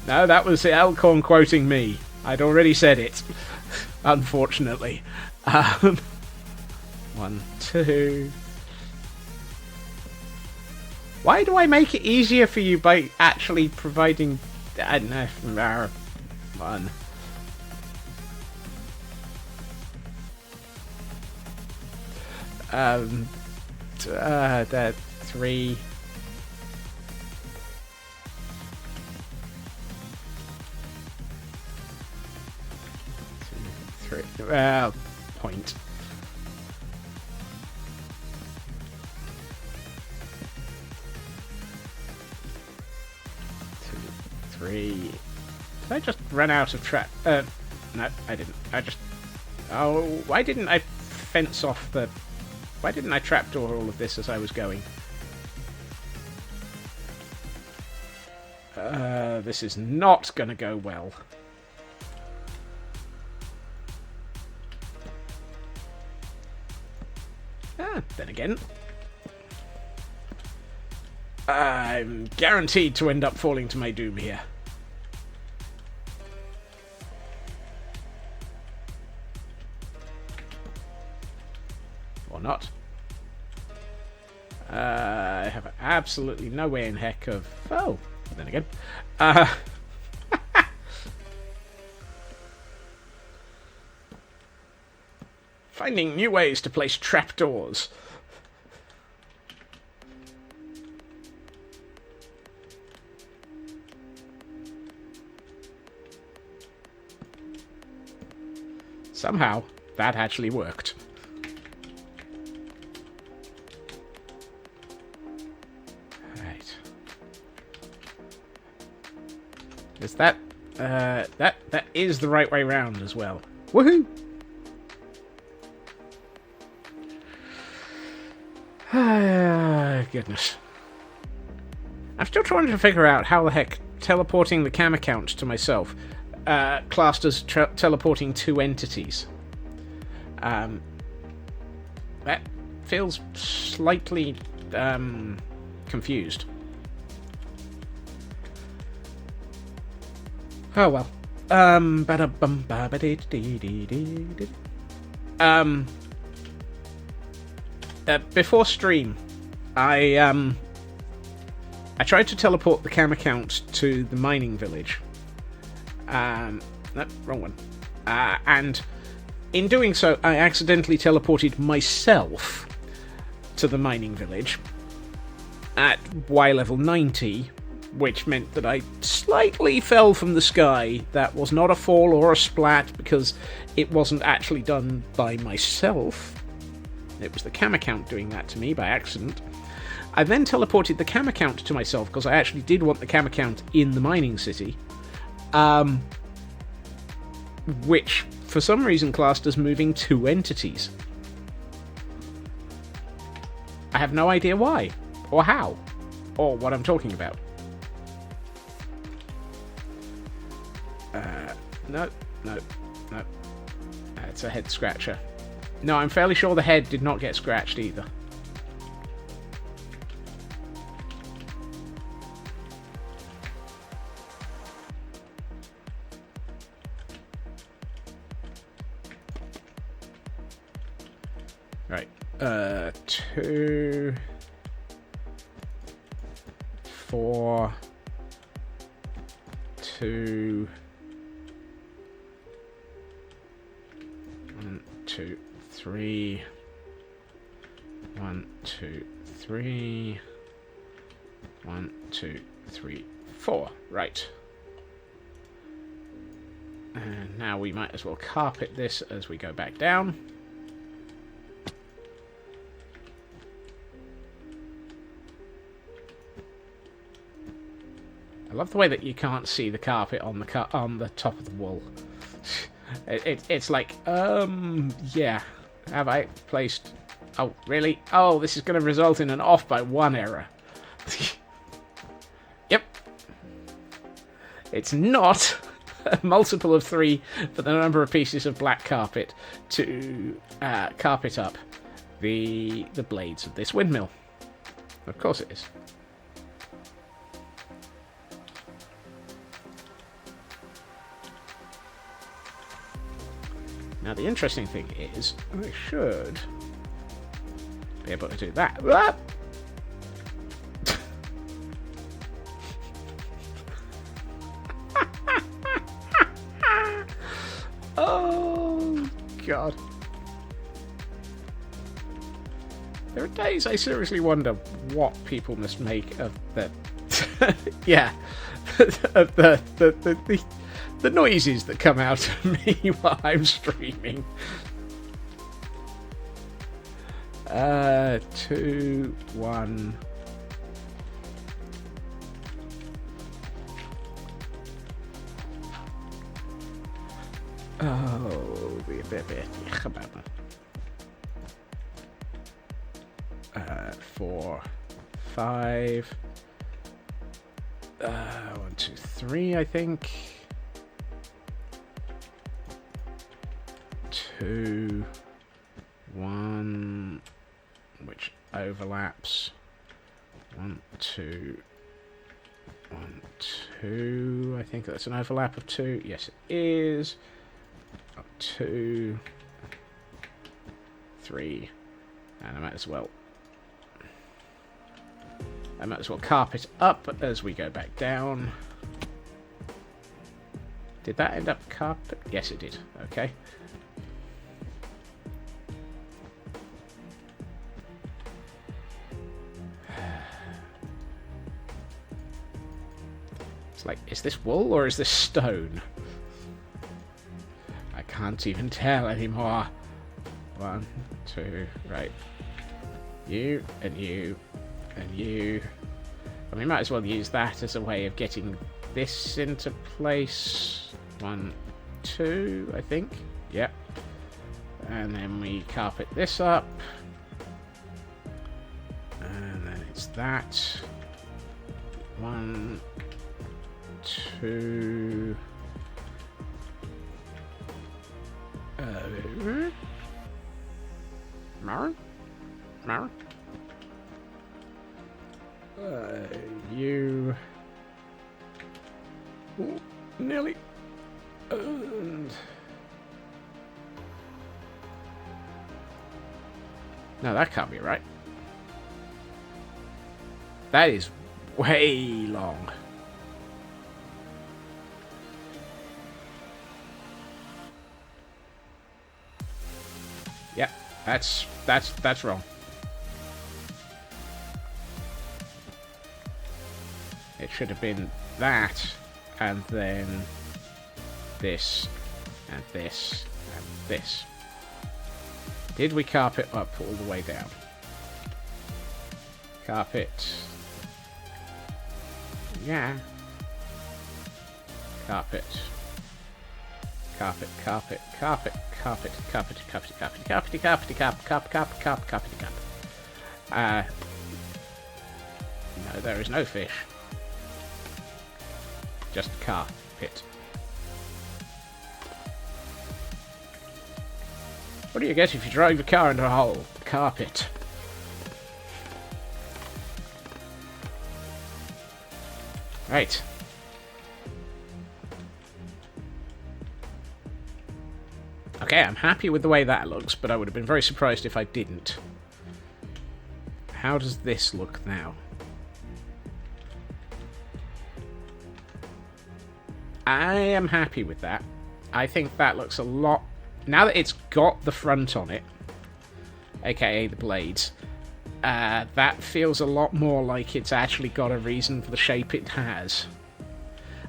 Speaker 2: No, that was Elkhorn quoting me. I'd already said it, unfortunately. 1, 2. Why do I make it easier for you by actually providing... I don't know. 1. That 3. 2, 3. Point. 2, 3. Did I just run out of track? No, I didn't. I just... Oh, why didn't I fence off the... Why didn't I trapdoor all of this as I was going? This is not gonna go well. Then again, I'm guaranteed to end up falling to my doom here. Or not. I have absolutely no way in heck of... Oh, then again. Finding new ways to place trapdoors. Somehow, that actually worked. Right. Is that... that is the right way round as well. Woohoo! Goodness. I'm still trying to figure out how the heck teleporting the cam account to myself classed as teleporting 2 entities. That feels slightly confused. Oh well. Before stream, I tried to teleport the cam account to the mining village. No, wrong one. And in doing so, I accidentally teleported myself to the mining village at Y level 90, which meant that I slightly fell from the sky. That was not a fall or a splat, because it wasn't actually done by myself. It was the cam account doing that to me by accident. I then teleported the cam account to myself because I actually did want the cam account in the mining city. Which, for some reason, classed as moving 2 entities. I have no idea why, or how, or what I'm talking about. No. It's a head scratcher. No, I'm fairly sure the head did not get scratched either. Right. 2, 4, 2, 1, 2, 3, 1, 2, 3, 1, 2, 3, 4. Right. And now we might as well carpet this as we go back down. I love the way that you can't see the carpet on the top of the wall. It's like, yeah. Have I placed... Oh, really? Oh, this is going to result in an off by 1 error. Yep. It's not a multiple of 3 for the number of pieces of black carpet to carpet up the blades of this windmill. Of course it is. Now the interesting thing is, I should be able to do that. Ah! Oh, God. There are days I seriously wonder what people must make of the... yeah. Of the noises that come out of me while I'm streaming. 2, 1... Oh, weer. 4, 5. 1, 2, 3, I think. 2, 1, which overlaps. 1, 2. 1, 2. I think that's an overlap of 2. Yes, it is. 2, 3, and I might as well carpet up as we go back down. Did that end up carpet? Yes, it did. Okay. It's like, is this wool or is this stone? I can't even tell anymore. 1, 2, right. You, and you, and you. And we might as well use that as a way of getting this into place. 1, 2, I think. Yep. And then we carpet this up. And then it's that. 1, 2... Maren? You... Ooh, nearly... And... No, that can't be right. That is way long. Yeah, that's wrong. It should have been that, and then this, and this, and this. Did we carpet up all the way down? Carpet. Yeah. Carpet. Carpet, carpet, carpet, carpet, carpet, carpet, carpet, carpet, carpet, carpet, carpet, carpet, carpet, carpet, carpet. No, there is no fish. Just carpet. What do you get if you drive a car into a hole? Carpet. Right. Okay, I'm happy with the way that looks, but I would have been very surprised if I didn't. How does this look now? I am happy with that. I think that looks a lot... Now that it's got the front on it, aka the blades, that feels a lot more like it's actually got a reason for the shape it has.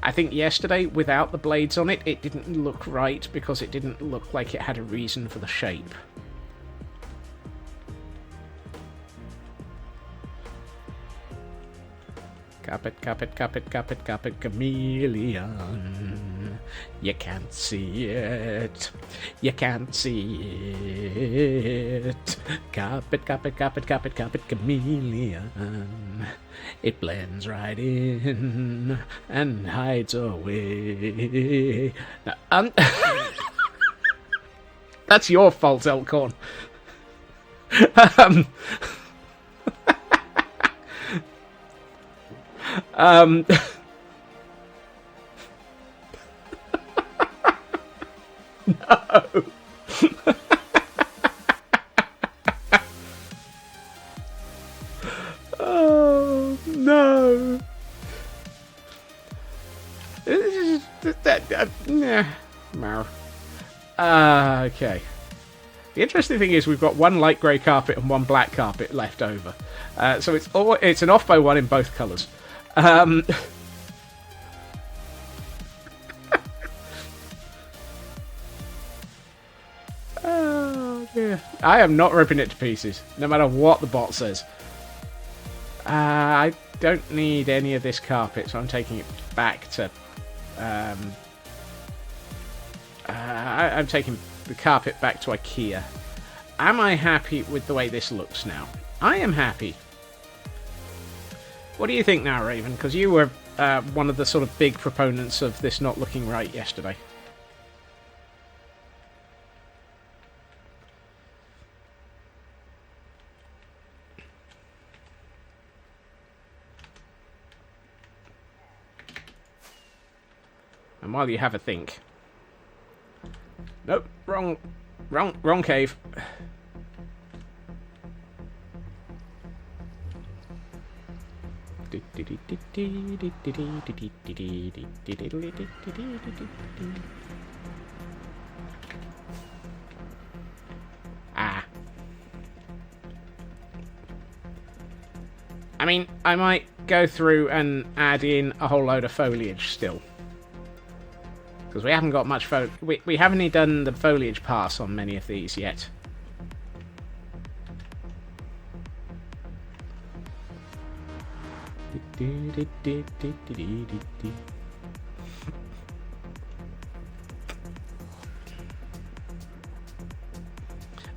Speaker 2: I think yesterday, without the blades on it, it didn't look right because it didn't look like it had a reason for the shape. Carpet, carpet, carpet, carpet, carpet, chameleon. You can't see it. You can't see it. Carpet, carpet, carpet, carpet, carpet, chameleon. It blends right in and hides away. Now, that's your fault, Elkhorn. No. Okay. The interesting thing is we've got one light grey carpet and one black carpet left over. So it's an off by one in both colours. Oh dear. I am not ripping it to pieces, no matter what the bot says. I don't need any of this carpet, so I'm taking it back to... I'm taking the carpet back to IKEA. Am I happy with the way this looks now? I am happy. What do you think now, Raven? Because you were one of the sort of big proponents of this not looking right yesterday. And while you have a think... Nope, wrong cave. Ah. I mean, I might go through and add in a whole load of foliage still. Because we haven't got much we haven't even done the foliage pass on many of these yet.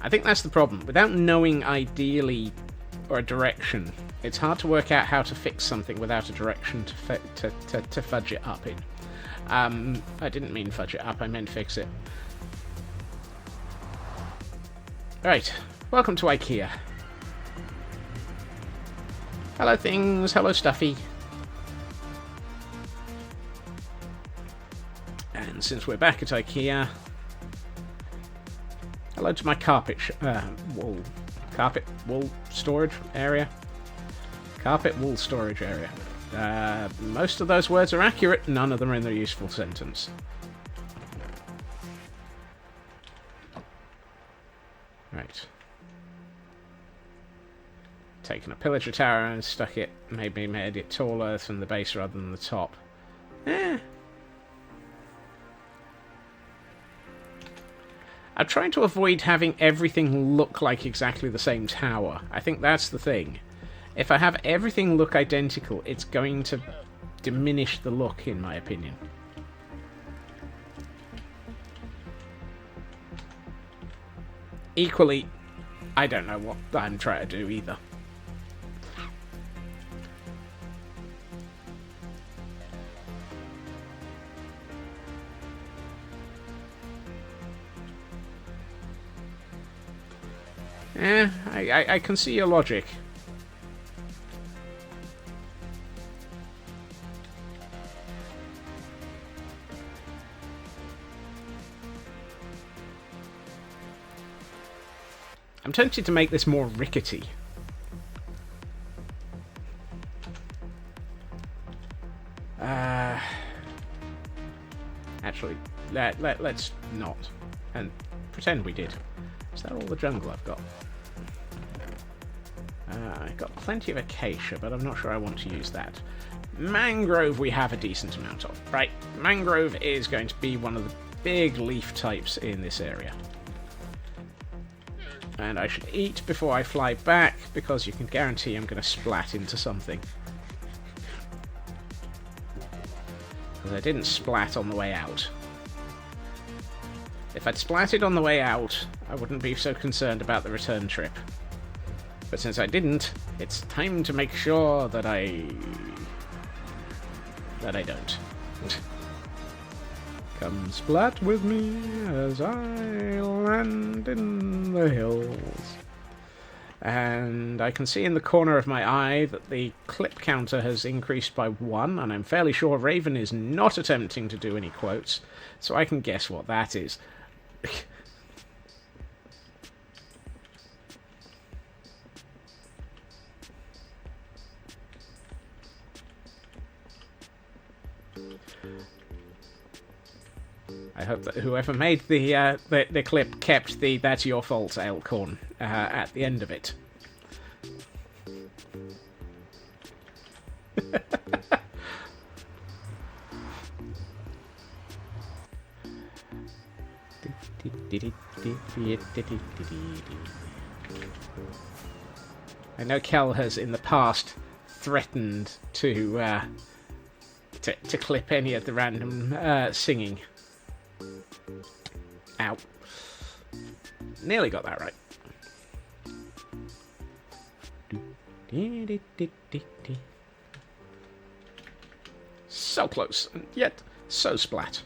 Speaker 2: I think that's the problem. Without knowing ideally or a direction, it's hard to work out how to fix something without a direction to fudge it up in. I didn't mean fudge it up, I meant fix it. Right, welcome to IKEA. Hello things, hello stuffy. And since we're back at IKEA, hello to my wool storage area. Carpet wool storage area. Most of those words are accurate, none of them are in the useful sentence. Right. Taken a pillager tower and stuck it, maybe made it taller from the base rather than the top. I'm trying to avoid having everything look like exactly the same tower. I think that's the thing. If I have everything look identical, it's going to diminish the look, in my opinion. Equally, I don't know what I'm trying to do either. I can see your logic. I'm tempted to make this more rickety. Actually, let's not. And pretend we did. Is that all the jungle I've got? I've got plenty of acacia, but I'm not sure I want to use that. Mangrove we have a decent amount of. Right, mangrove is going to be one of the big leaf types in this area. And I should eat before I fly back, because you can guarantee I'm going to splat into something. Because I didn't splat on the way out. If I'd splatted on the way out, I wouldn't be so concerned about the return trip. But since I didn't, it's time to make sure that I don't. Come splat with me as I land in the hills. And I can see in the corner of my eye that the clip counter has increased by 1, and I'm fairly sure Raven is not attempting to do any quotes, so I can guess what that is. I hope that whoever made the clip kept the "That's your fault" Elkhorn at the end of it. I know Kel has in the past threatened to clip any of the random singing. Ow. Nearly got that right. So close, and yet so splat.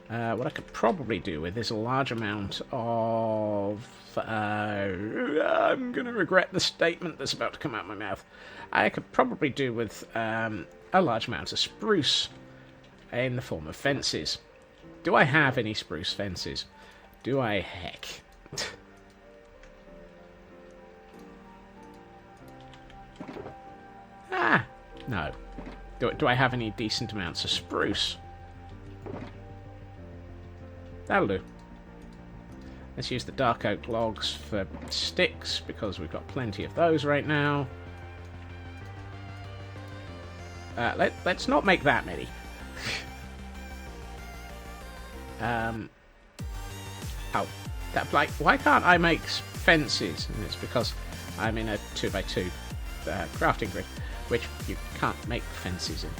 Speaker 2: What I could probably do with is a large amount of... I'm going to regret the statement that's about to come out of my mouth. I could probably do with a large amount of spruce in the form of fences. Do I have any spruce fences? Do I? Heck. No. Do I have any decent amounts of spruce? That'll do. Let's use the dark oak logs for sticks, because we've got plenty of those right now. Let's not make that many. Why can't I make fences? And it's because I'm in a 2x2 crafting grid, which you can't make fences in.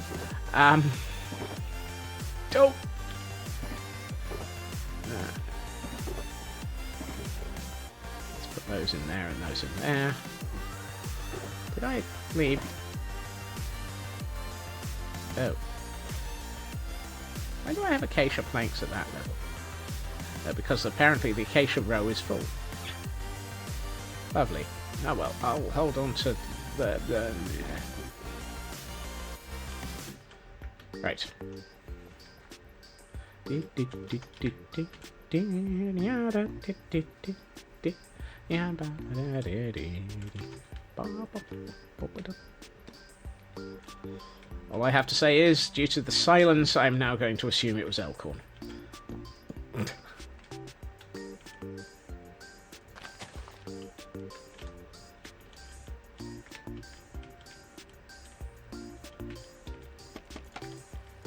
Speaker 2: Don't. Let's put those in there and those in there. Did I leave? Oh. Why do I have acacia planks at that level? Because apparently the acacia row is full. Lovely. Oh well, I'll hold on to the right. All I have to say is, due to the silence, I'm now going to assume it was Elkhorn.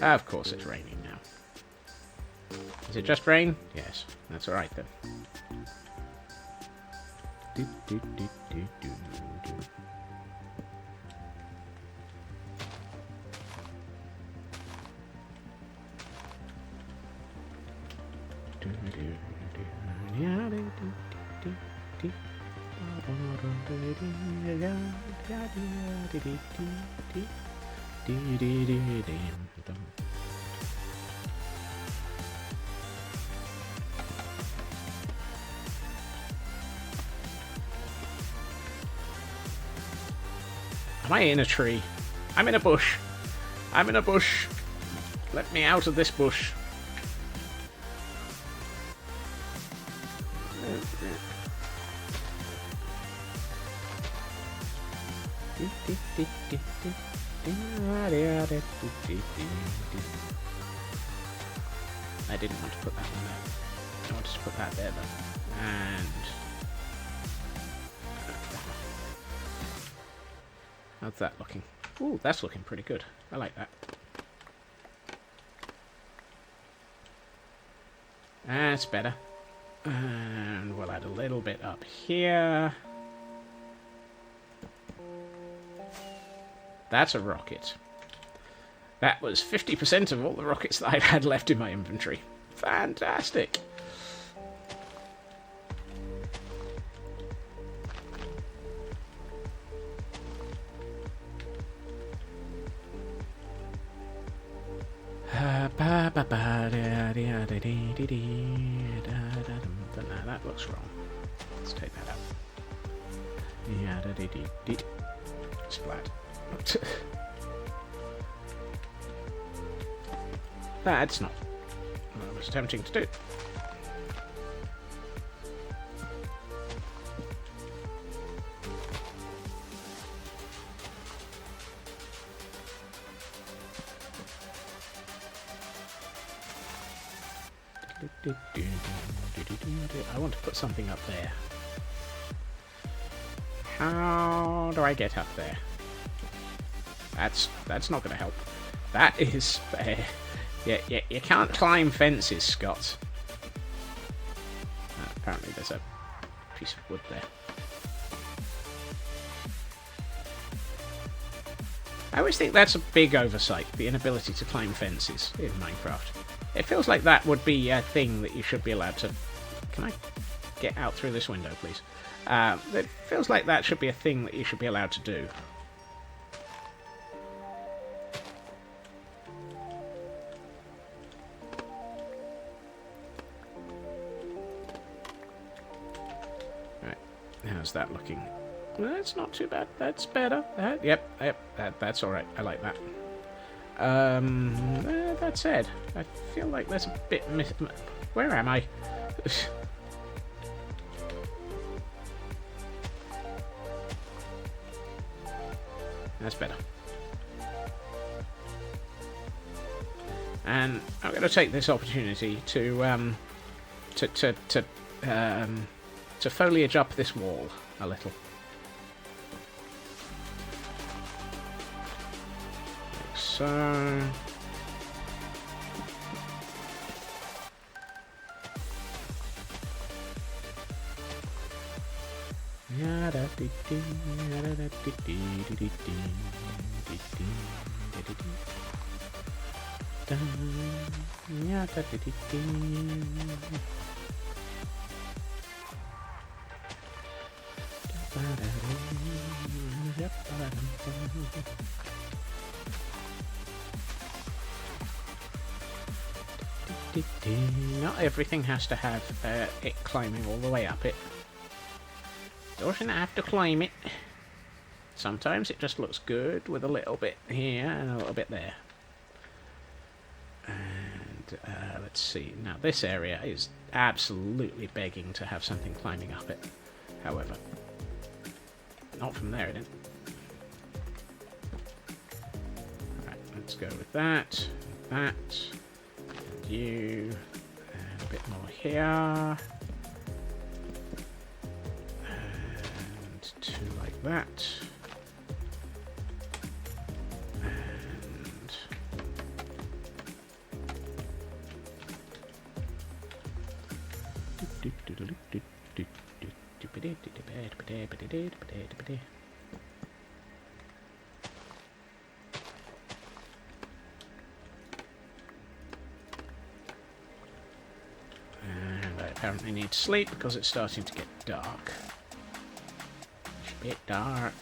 Speaker 2: Of course it's raining now. Is it just rain? Yes, that's alright then. Am I in a tree? I'm in a bush. I'm in a bush. Let me out of this bush. I didn't want to put that one there. I wanted to put that there though. And how's that looking? Ooh, that's looking pretty good. I like that. That's better. And we'll add a little bit up here. That's a rocket. That was 50% of all the rockets that I had left in my inventory. Fantastic. That looks wrong. Let's take that out. Splat. That's not what I was attempting to do. I want to put something up there. How do I get up there? That's not going to help. That is... you can't climb fences, Scott. Apparently there's a piece of wood there. I always think that's a big oversight, the inability to climb fences in Minecraft. It feels like that would be a thing that you should be allowed to... Can I get out through this window, please? It feels like that should be a thing that you should be allowed to do. Right, how's that looking? That's not too bad. That's better. Yep, that's alright. I like that. That said, I feel like there's a bit where am I? That's better. And I'm going to take this opportunity to foliage up this wall a little. Like so. Not everything has to have it climbing all the way up it. Doesn't have to climb it. Sometimes it just looks good with a little bit here and a little bit there. And let's see. Now this area is absolutely begging to have something climbing up it. However, not from there, it isn't. Alright, let's go with that. That. And you. And a bit more here. Two like that. And I apparently need to sleep because it's starting to get dark. Bit dark.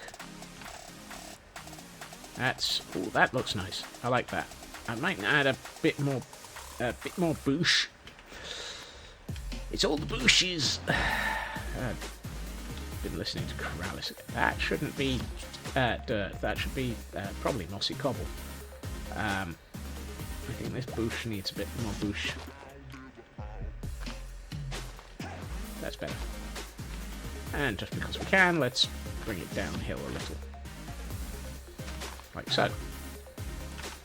Speaker 2: That's... Oh, that looks nice. I like that. I might add a bit more bush. It's all the bushes. I've been listening to Corrales. That shouldn't be dirt. That should be probably mossy cobble. I think this bush needs a bit more bush. That's better. And just because we can, let's bring it downhill a little. Like so.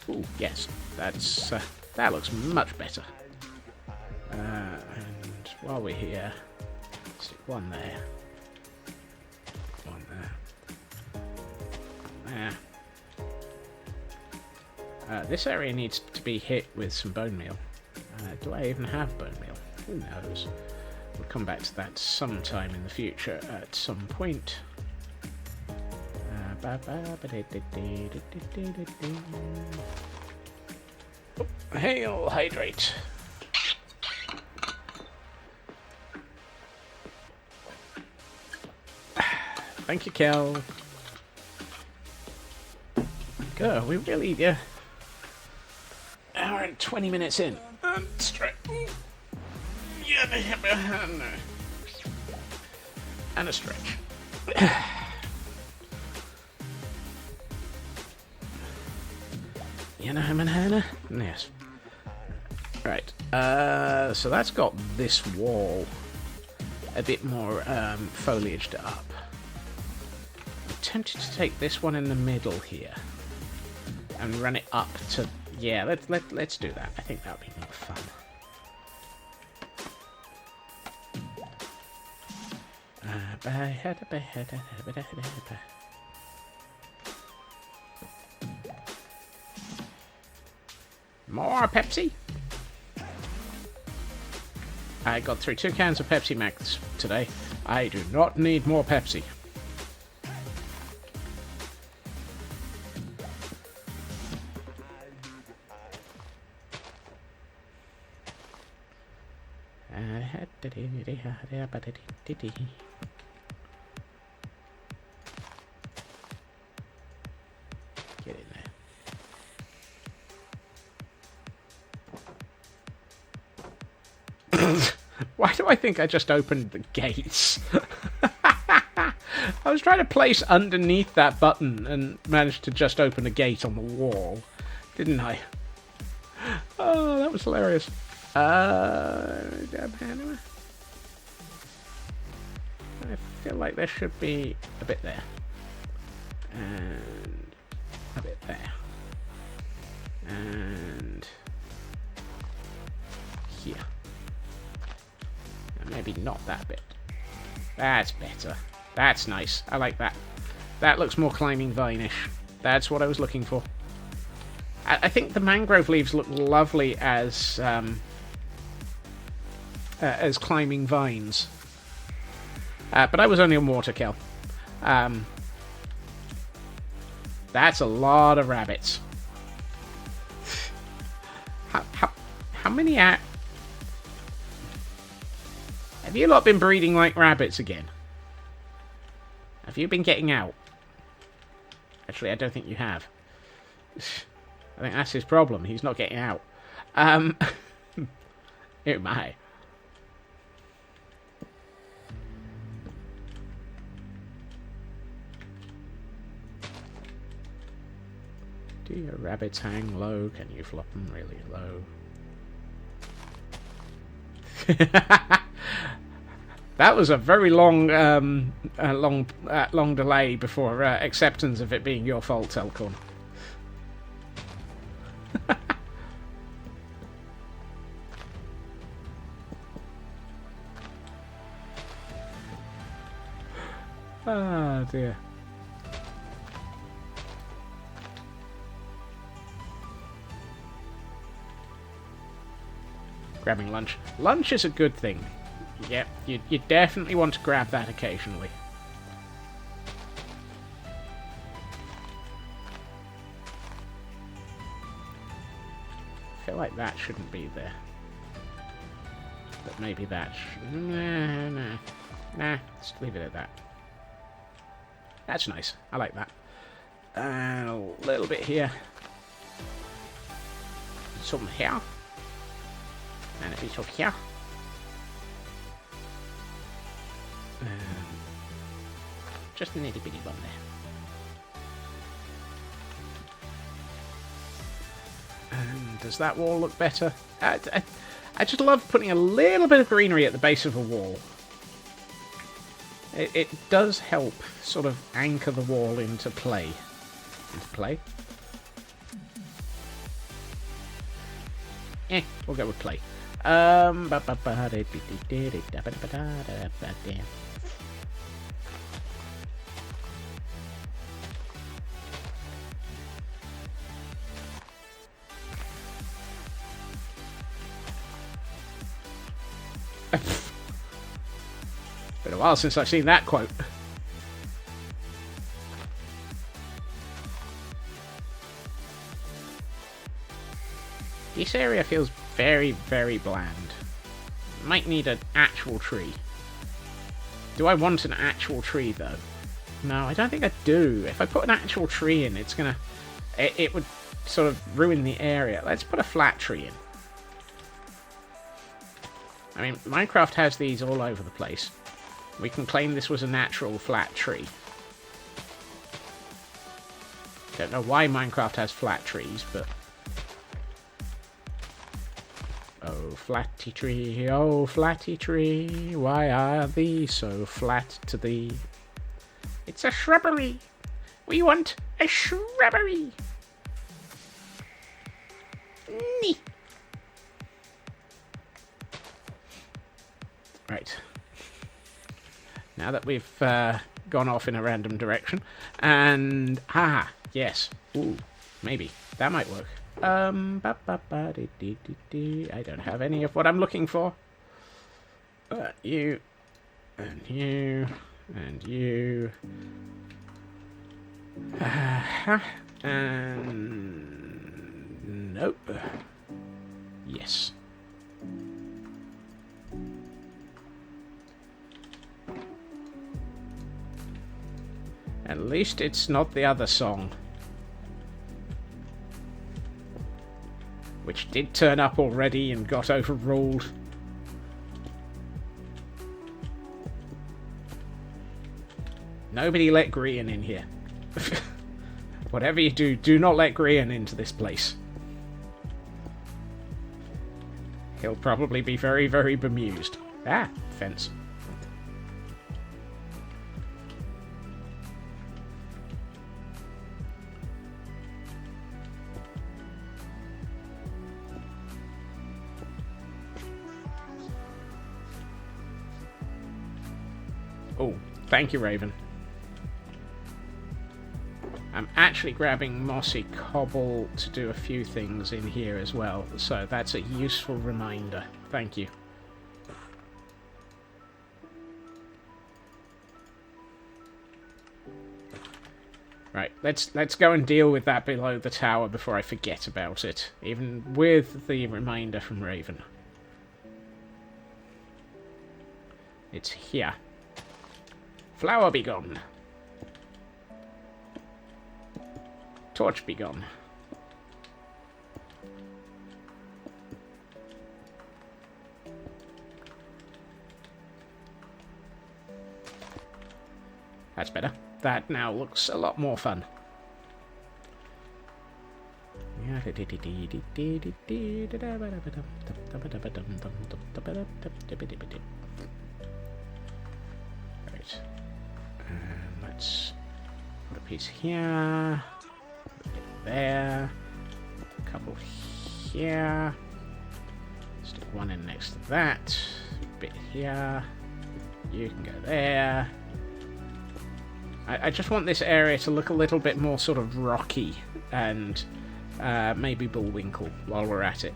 Speaker 2: Ooh, yes. That's that looks much better. And while we're here, stick one there. One there. There. This area needs to be hit with some bone meal. Do I even have bone meal? Who knows? We'll come back to that sometime in the future at some point. Hail, hydrate. Thank you, Kel. God, we really, hour and 20 minutes in. Straight. And a stretch. You know, Manhattan? Yes. Right. So that's got this wall a bit more foliaged up. I'm tempted to take this one in the middle here and run it up to... Yeah, let's do that. I think that would be more fun. More Pepsi. I got through 2 cans of Pepsi Max today. I do not need more Pepsi. Get in there. Why do I think I just opened the gates? I was trying to place underneath that button and managed to just open a gate on the wall, didn't I? Oh, that was hilarious. I feel like there should be a bit there. And a bit there. And here. And maybe not that bit. That's better. That's nice. I like that. That looks more climbing vine-ish. That's what I was looking for. I think the mangrove leaves look lovely as climbing vines. But I was only on waterkill. That's a lot of rabbits. How many have you lot been breeding like rabbits again? Have you been getting out? Actually, I don't think you have. I think that's his problem. He's not getting out. Oh my. Do your rabbits hang low? Can you flop them really low? That was a very long delay before acceptance of it being your fault, Elcorn. Ah, dear. Grabbing lunch. Lunch is a good thing. Yep, you definitely want to grab that occasionally. I feel like that shouldn't be there. But maybe that Nah, let's leave it at that. That's nice. I like that. A little bit here. Some here. And a bit of here. Just a nitty bitty one there. And does that wall look better? I just love putting a little bit of greenery at the base of a wall. It does help sort of anchor the wall into play. We'll go with play. Been a while since I've seen that quote. This area feels very, very bland. Might need an actual tree. Do I want an actual tree, though? No, I don't think I do. If I put an actual tree in, it's gonna... It would sort of ruin the area. Let's put a flat tree in. I mean, Minecraft has these all over the place. We can claim this was a natural flat tree. Don't know why Minecraft has flat trees, but... Oh, flatty tree, why are thee so flat to thee? It's a shrubbery. We want a shrubbery. Nee. Right. now that we've gone off in a random direction. And, yes. Ooh, maybe. That might work. I don't have any of what I'm looking for. You, and you, and you. And nope. Yes. At least it's not the other song, which did turn up already and got overruled. Nobody let Grian in here. Whatever you do, do not let Grian into this place. He'll probably be very, very bemused. Fence. Oh, thank you, Raven. I'm actually grabbing mossy cobble to do a few things in here as well, so that's a useful reminder. Thank you. Right, let's go and deal with that below the tower before I forget about it, even with the reminder from Raven. It's here. Flower be gone. Torch be gone. That's better. That now looks a lot more fun. Right. And let's put a piece here. There, a couple here, stick one in next to that, a bit here, you can go there. I just want this area to look a little bit more sort of rocky and maybe bullwinkle while we're at it.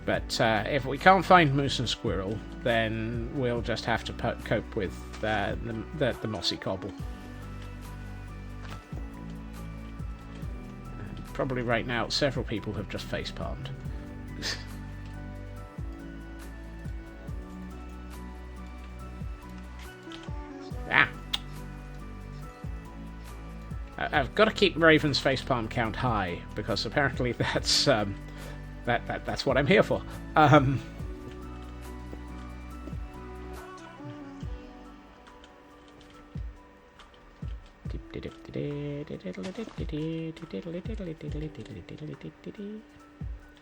Speaker 2: But if we can't find moose and squirrel, then we'll just have to cope with the mossy cobble. Probably right now, several people have just facepalmed. I've got to keep Raven's facepalm count high, because apparently that's that's what I'm here for.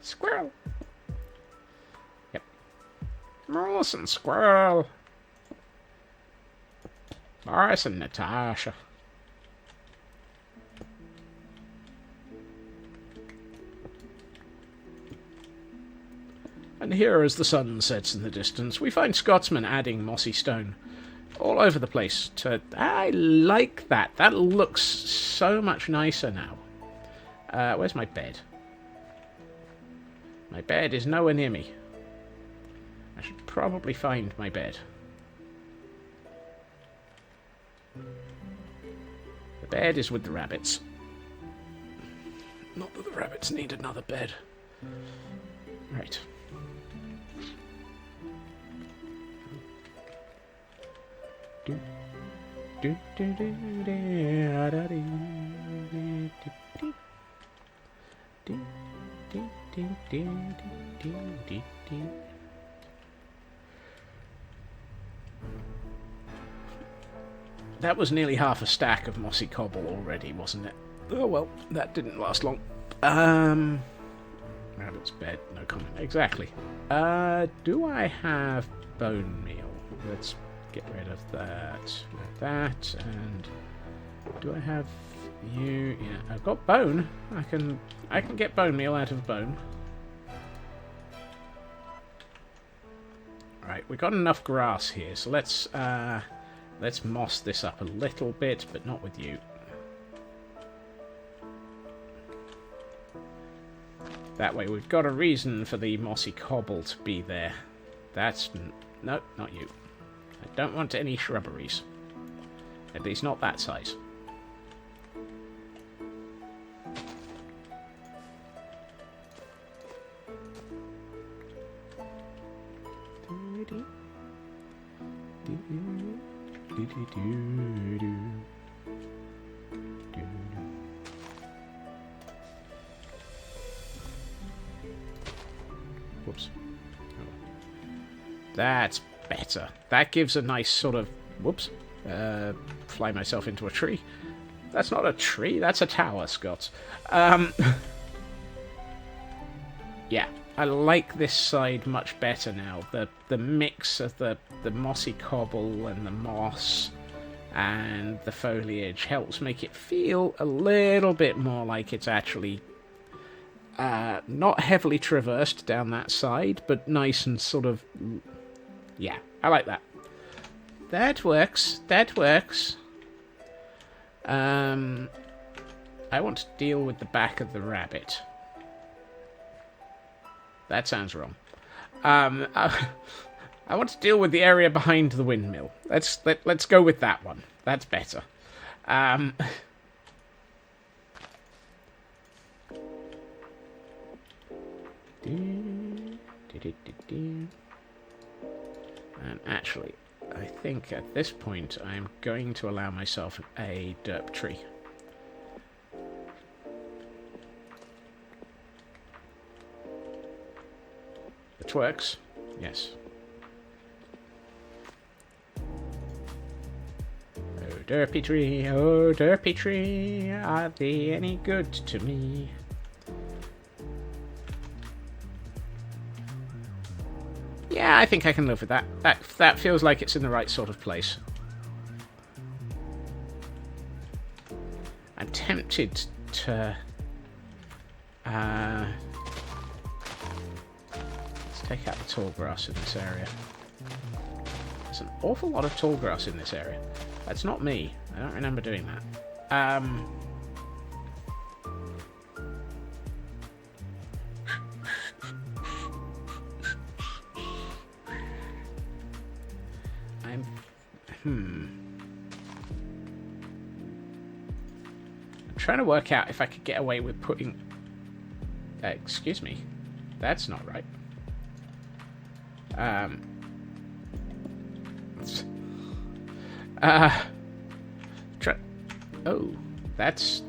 Speaker 2: Squirrel. Yep. Morris and Squirrel. Morris and Natasha. And here, as the sun sets in the distance, we find Scotsman adding mossy stone all over the place. I like that. That looks so much nicer now. Where's my bed? My bed is nowhere near me. I should probably find my bed. The bed is with the rabbits. Not that the rabbits need another bed. Right. That was nearly half a stack of mossy cobble already, wasn't it? Oh well, that didn't last long. Rabbit's bed, no comment. Exactly. Do I have bone meal? Let's get rid of that, and do I have you? Yeah, I've got bone. I can get bone meal out of bone. Right, we've got enough grass here, so let's moss this up a little bit, but not with you. That way we've got a reason for the mossy cobble to be there. That's... no, not you. I don't want any shrubberies. At least not that size. Whoops. Oh. That's better. That gives a nice sort of... whoops. Fly myself into a tree. That's not a tree, that's a tower, Scott. Yeah, I like this side much better now. The mix of the mossy cobble and the moss and the foliage helps make it feel a little bit more like it's actually not heavily traversed down that side, but nice and sort of... yeah, I like that. That works. That works. I want to deal with the back of the rabbit. That sounds wrong. I want to deal with the area behind the windmill. Let's go with that one. That's better. And actually, I think at this point I'm going to allow myself a derp tree. Which works. Yes. Oh, derpy tree, are they any good to me? Yeah, I think I can live with that. That feels like it's in the right sort of place. I'm tempted to... let's take out the tall grass in this area. There's an awful lot of tall grass in this area. That's not me. I don't remember doing that. I'm trying to work out if I could get away with putting... excuse me. That's not right. Oh, that's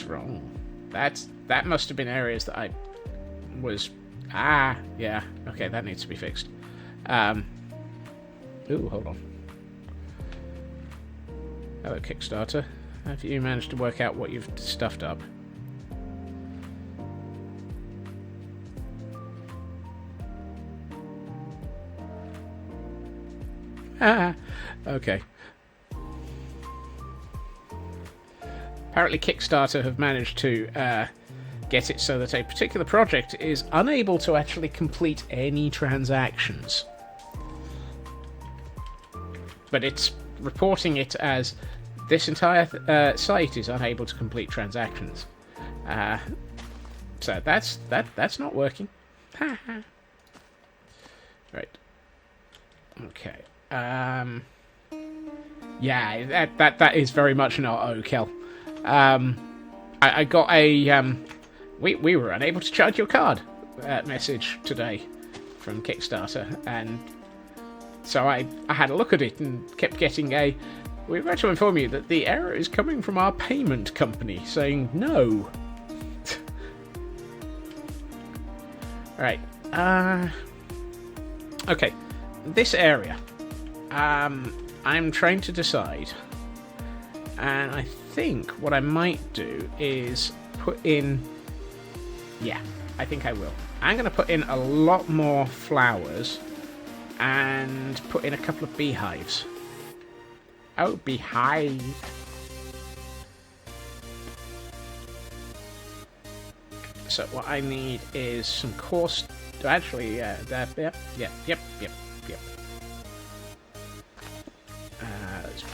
Speaker 2: wrong. That must have been areas that I was... yeah. Okay, that needs to be fixed. Ooh, hold on. Hello, Kickstarter. Have you managed to work out what you've stuffed up? Okay. Apparently Kickstarter have managed to get it so that a particular project is unable to actually complete any transactions. But it's reporting it as this entire site is unable to complete transactions. So that's not working. Right. Okay. Yeah, that is very much not okay. I got a we were unable to charge your card message today from Kickstarter, and so I had a look at it and kept getting a... We've got to inform you that the error is coming from our payment company, saying no. Alright. Okay. This area. I'm trying to decide. And I think what I might do is put in... Yeah, I think I will. I'm going to put in a lot more flowers and put in a couple of beehives. Oh, beehive. So what I need is some coarse... Actually, yep.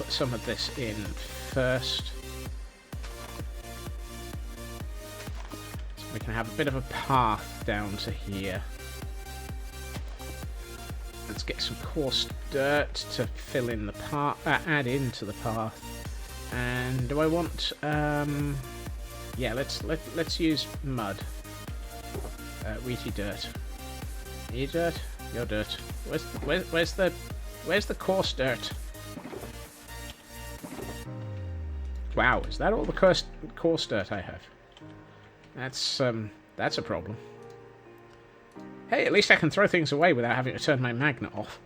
Speaker 2: put some of this in first. So we can have a bit of a path down to here. Let's get some coarse dirt to fill in the path, add into the path. And do I want, yeah, let's use mud. Wheaty dirt. You dirt? Your dirt. Where's the coarse dirt? Wow, is that all the coarse dirt I have? That's a problem. Hey, at least I can throw things away without having to turn my magnet off.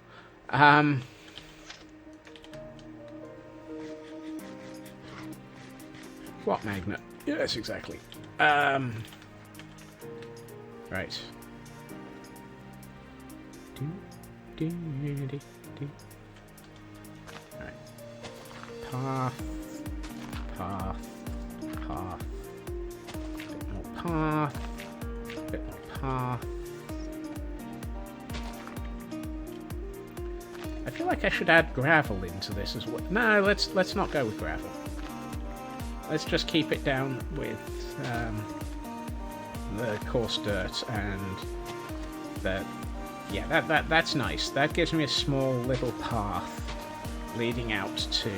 Speaker 2: What magnet? Yes, exactly. Right. Alright. Path. Bit more path. Bit more path. I feel like I should add gravel into this as well. No, let's not go with gravel. Let's just keep it down with the coarse dirt and the... Yeah, that's nice. That gives me a small little path leading out to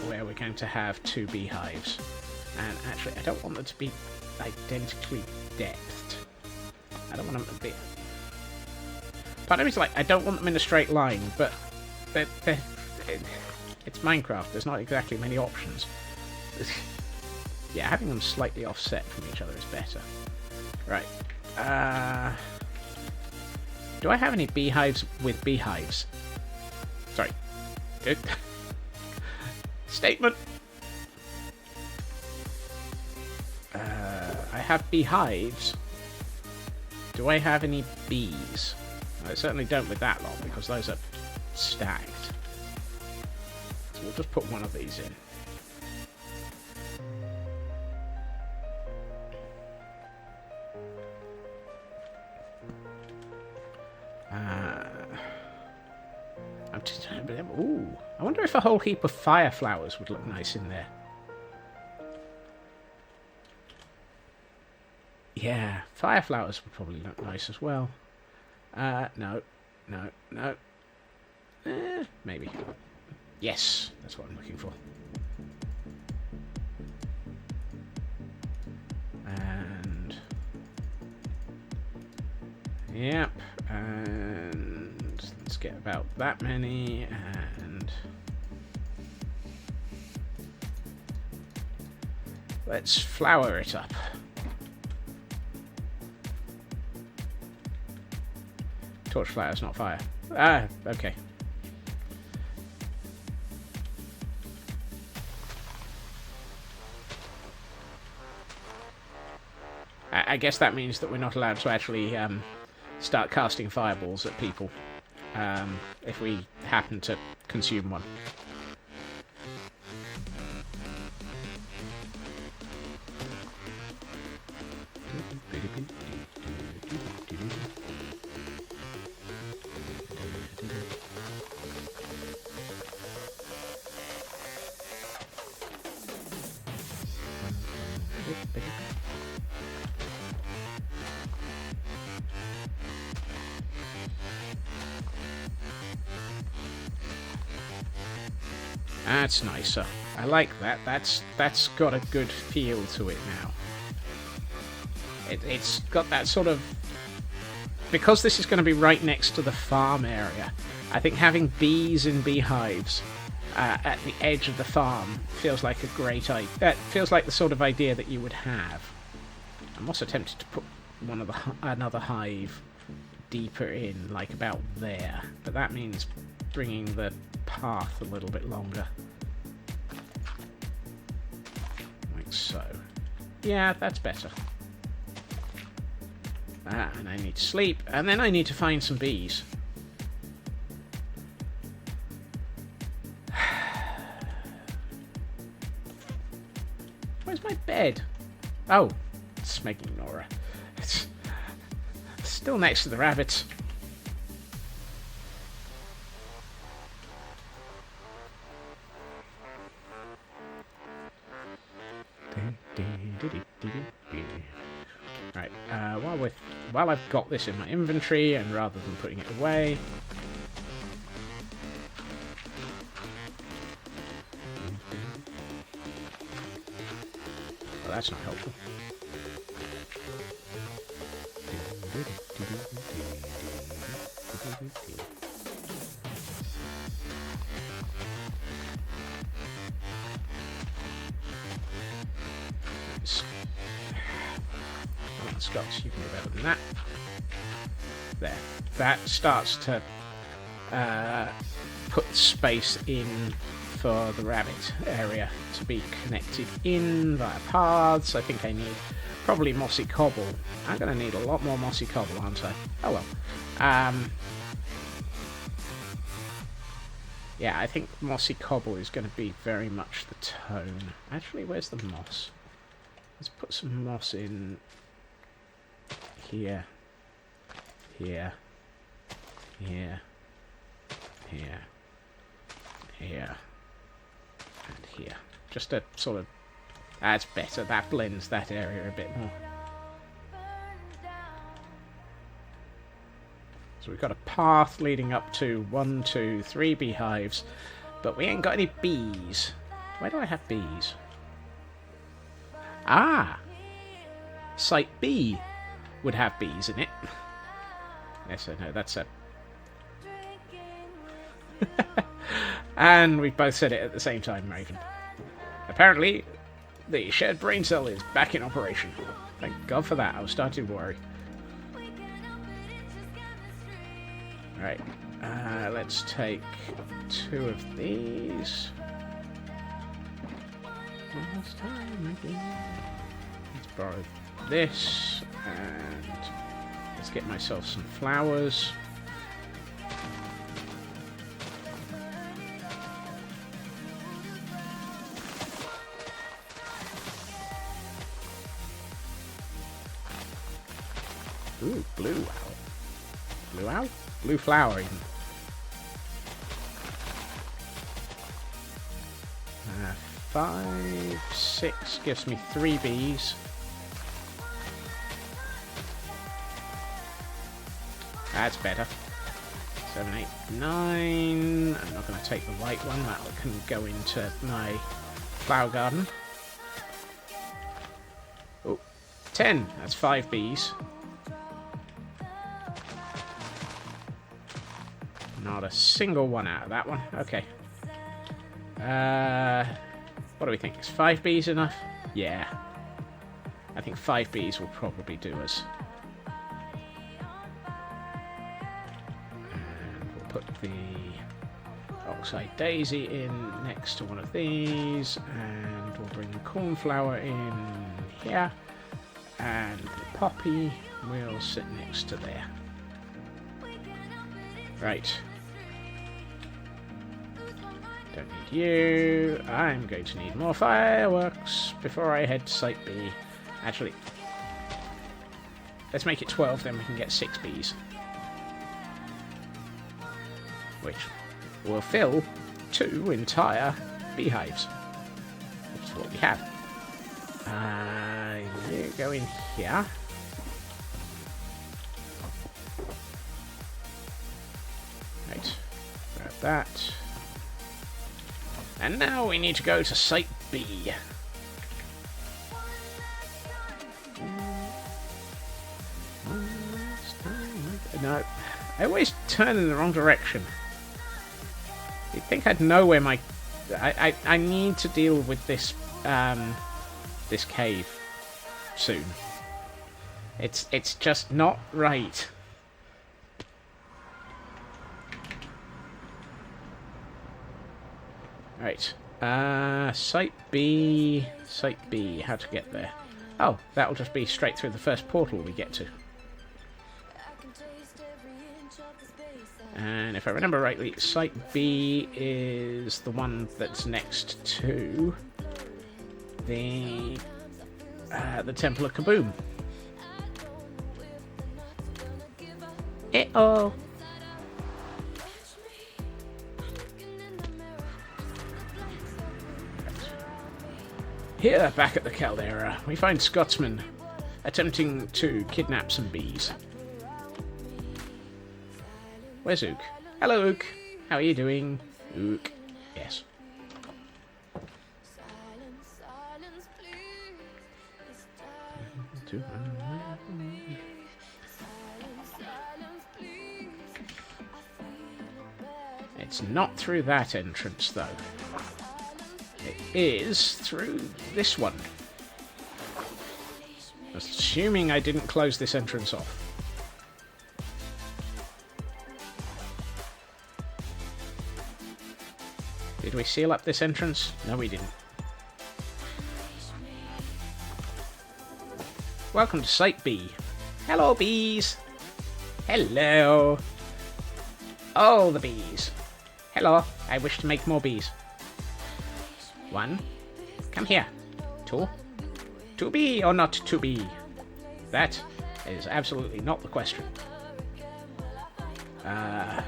Speaker 2: where we're going to have 2 beehives. And actually, I don't want them to be identically depthed. I don't want them to be... Part of me's like, I don't want them in a straight line, but it's Minecraft. There's not exactly many options. Yeah, having them slightly offset from each other is better. Right. Do I have any beehives with beehives? Sorry. Statement. I have beehives. Do I have any bees? I certainly don't with that lot, because those are stacked. So we'll just put one of these in. Ooh, I wonder if a whole heap of fire flowers would look nice in there. Yeah, fire flowers would probably look nice as well. No. Maybe. Yes, that's what I'm looking for. And... Yep, and let's get about that many, and... Let's flower it up. Torch flowers, not fire. Ah, okay. I guess that means that we're not allowed to actually start casting fireballs at people if we happen to consume one. That's nicer. I like that. That's got a good feel to it now. It's got that sort of... Because this is going to be right next to the farm area, I think having bees in beehives at the edge of the farm feels like a great idea. That feels like the sort of idea that you would have. I'm also tempted to put another hive deeper in, like about there, but that means bringing the path a little bit longer. Like so. Yeah, that's better. And I need to sleep, and then I need to find some bees. Where's my bed? Oh, it's making Nora. It's still next to the rabbits. I Right, while I've got this in my inventory, and rather than putting it away, well, that's not helpful. Scots, you can do better than that. There. That starts to put space in for the rabbit area to be connected in via paths. I think I need probably mossy cobble. I'm going to need a lot more mossy cobble, aren't I? Oh well. Yeah, I think mossy cobble is going to be very much the tone. Actually, where's the moss? Let's put some moss in here, here, here, here, here, and here. Just a sort of... That's better. That blends that area a bit more. So we've got a path leading up to 1, 2, 3 beehives, but we ain't got any bees. Where do I have bees? Ah! Site B would have bees in it. Yes, I know, that's a... And we both said it at the same time, Raven. Apparently, the shared brain cell is back in operation. Thank God for that, I was starting to worry. Right, let's take 2 of these. Last time again. Let's borrow this, and let's get myself some flowers. Ooh, blue owl. Blue owl? Blue flower even. 5, 6 gives me 3 bees. That's better. 7, 8, 9. I'm not going to take the white one. That can go into my flower garden. Oh, 10. That's 5 bees. Not a single one out of that one. Okay. What do we think? Is 5 bees enough? Yeah. I think 5 bees will probably do us. And we'll put the oxeye daisy in next to one of these. And we'll bring the cornflower in here. And the poppy will sit next to there. Right. Don't need you. I'm going to need more fireworks before I head to Site B. Actually, let's make it 12, then we can get 6 bees. Which will fill 2 entire beehives. Which is what we have. You go in here. Right. Grab that. And now we need to go to Site B. No, I always turn in the wrong direction. You'd think I'd know where my... I need to deal with this this cave soon. It's just not right. Right. Site B. Site B. How to get there? Oh, that'll just be straight through the first portal we get to. And if I remember rightly, Site B is the one that's next to the Temple of Kaboom. Uh-oh. Here, back at the caldera, we find Scotsman attempting to kidnap some bees. Where's Ook? Hello, Ook. How are you doing? Ook. Yes.
Speaker 1: Silence, silence, please. It's time
Speaker 2: To run away.
Speaker 1: silence, silence, please. I feel bad.
Speaker 2: It's not through that entrance, though. It is through this one. Assuming I didn't close this entrance off. Did we seal up this entrance? No, we didn't. Welcome to Site B. Hello, bees. Hello. All the bees. Hello. I wish to make more bees. 1. Come here. 2. To be or not to be? That is absolutely not the question. Right.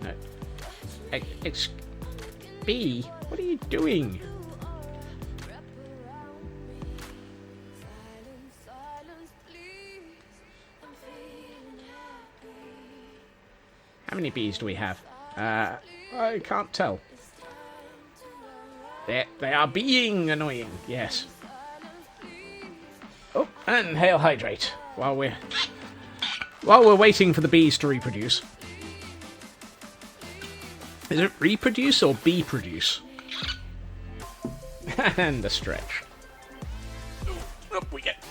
Speaker 2: No. It's B. What are you doing?
Speaker 1: Silence, please. I'm feeling happy.
Speaker 2: How many bees do we have? I can't tell. They are being annoying. Yes. Oh, and hail hydrate while we're waiting for the bees to reproduce. Is it reproduce or bee produce? And a stretch. Up we get.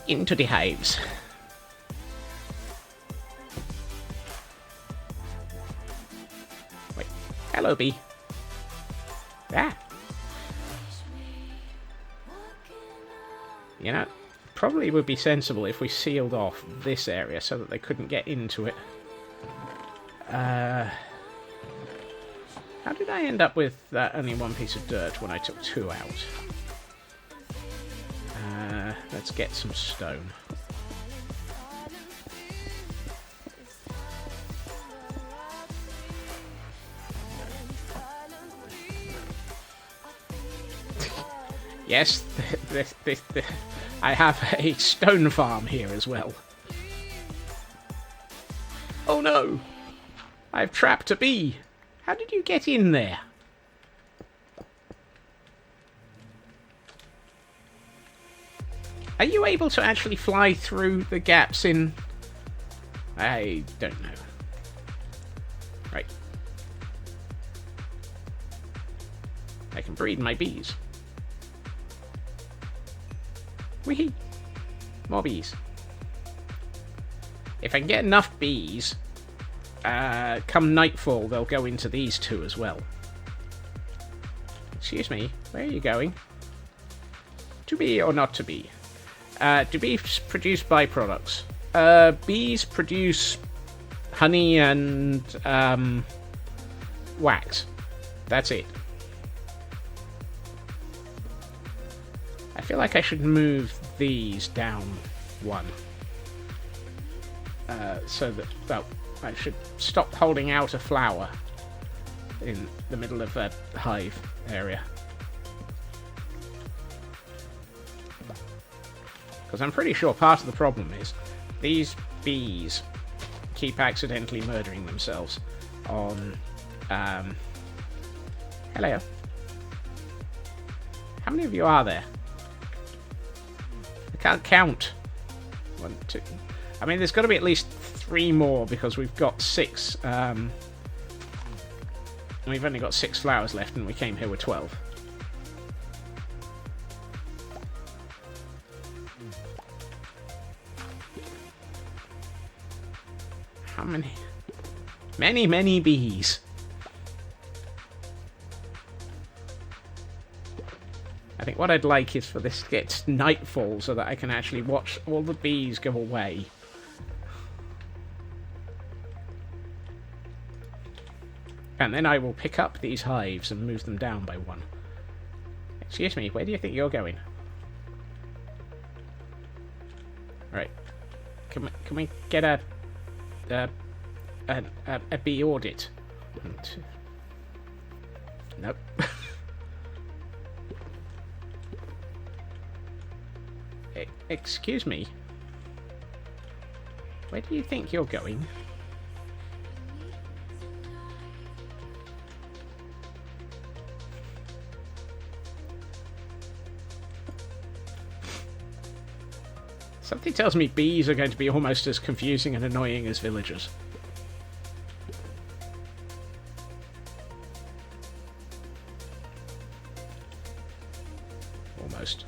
Speaker 2: Into the hives. Wait. Hello, bee. Ah. You know, probably would be sensible if we sealed off this area so that they couldn't get into it. How did I end up with only one piece of dirt when I took 2 out? Let's get some stone. Yes, I have a stone farm here as well. Oh no! I've trapped a bee! How did you get in there? Are you able to actually fly through the gaps in... I don't know. Right. I can breed my bees. Whee! More bees. If I can get enough bees, come nightfall, they'll go into these 2 as well. Excuse me, where are you going? To be or not to be? Do bees produce byproducts? Bees produce honey and wax. That's it. I feel like I should move these down 1. So that, well, I should stop holding out a flower in the middle of a hive area. Because I'm pretty sure part of the problem is these bees keep accidentally murdering themselves on... Hello. How many of you are there? I can't count. 1, 2... I mean, there's got to be at least 3 more because we've got 6... we've only got 6 flowers left and we came here with 12. How many? Many, many bees. I think what I'd like is for this to get to nightfall so that I can actually watch all the bees go away. And then I will pick up these hives and move them down by 1. Excuse me, where do you think you're going? Right. Can we get a bee audit? Nope. Excuse me. Where do you think you're going? Something tells me bees are going to be almost as confusing and annoying as villagers. Almost.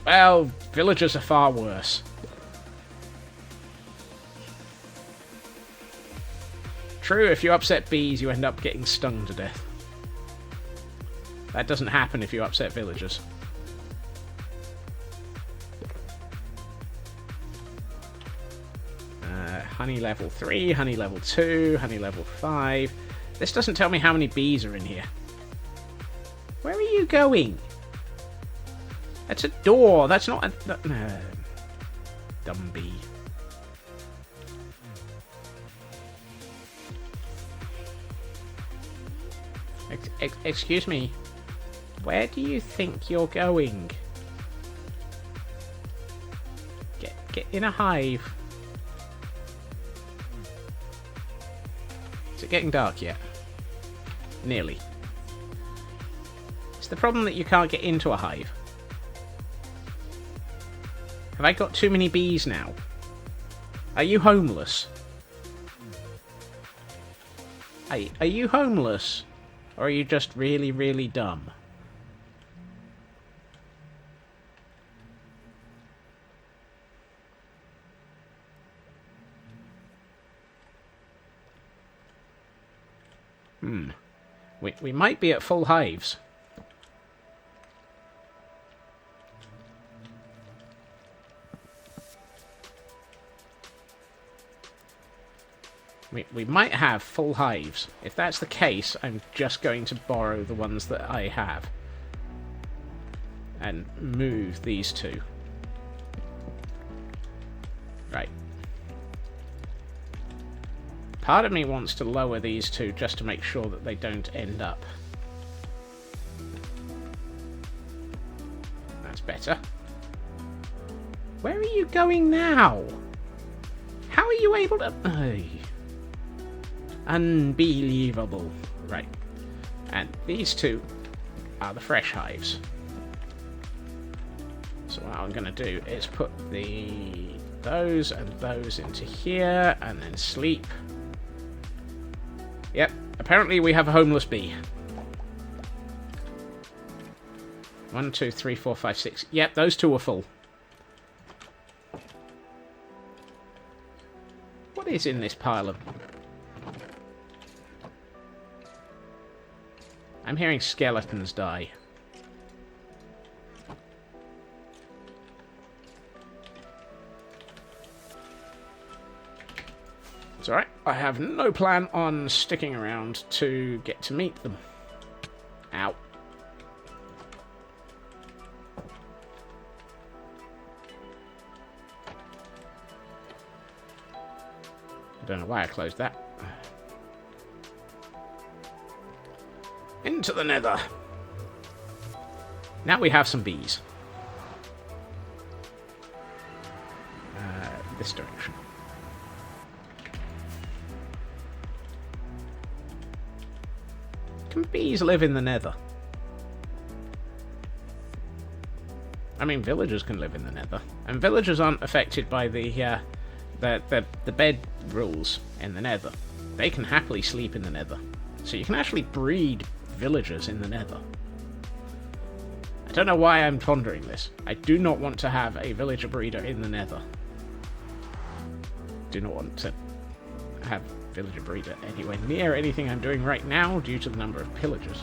Speaker 2: Well, villagers are far worse. True, if you upset bees, you end up getting stung to death. That doesn't happen if you upset villagers. Honey level 3, honey level 2, honey level 5. This doesn't tell me how many bees are in here. Where are you going? That's a door. That's not a... dumb bee. Excuse me. Where do you think you're going? Get in a hive. Is it getting dark yet? Nearly. It's the problem that you can't get into a hive. Have I got too many bees now? Are you homeless? Are you homeless? Or are you just really, really dumb? We might be at full hives. We might have full hives. If that's the case, I'm just going to borrow the ones that I have. And move these two. Right. Part of me wants to lower these two just to make sure that they don't end up. That's better. Where are you going now? How are you able to... Unbelievable. Right. And these two are the fresh hives. So what I'm going to do is put those and those into here and then sleep. Yep, apparently we have a homeless bee. 1, 2, 3, 4, 5, 6. Yep, those two are full. What is in this pile of... I'm hearing skeletons die. It's alright. I have no plan on sticking around to get to meet them. Ow. I don't know why I closed that. Into the nether. Now we have some bees. This direction. Can bees live in the nether? I mean, villagers can live in the nether. And villagers aren't affected by the bed rules in the nether. They can happily sleep in the nether. So you can actually breed villagers in the nether. I don't know why I'm pondering this. I do not want to have a villager breeder in the nether. Do not want to have villager breeder anywhere near anything I'm doing right now due to the number of pillagers.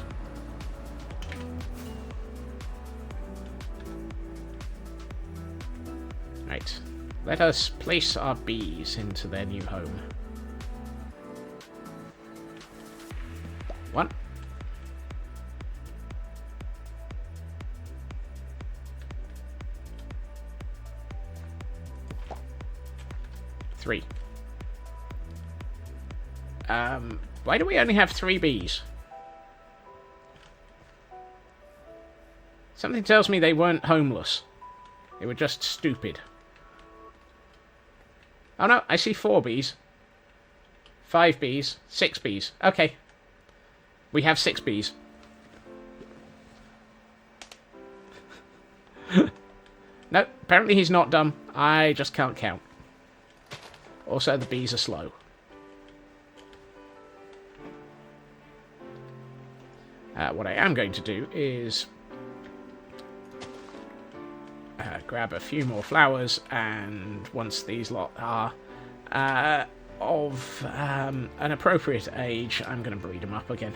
Speaker 2: Right. Let us place our bees into their new home. 1. 3. Why do we only have 3 bees? Something tells me they weren't homeless. They were just stupid. Oh no, I see 4 bees. 5 bees. 6 bees. Okay. We have 6 bees. No, apparently he's not dumb. I just can't count. Also, the bees are slow. What I am going to do is grab a few more flowers, and once these lot are of an appropriate age, I'm going to breed them up again.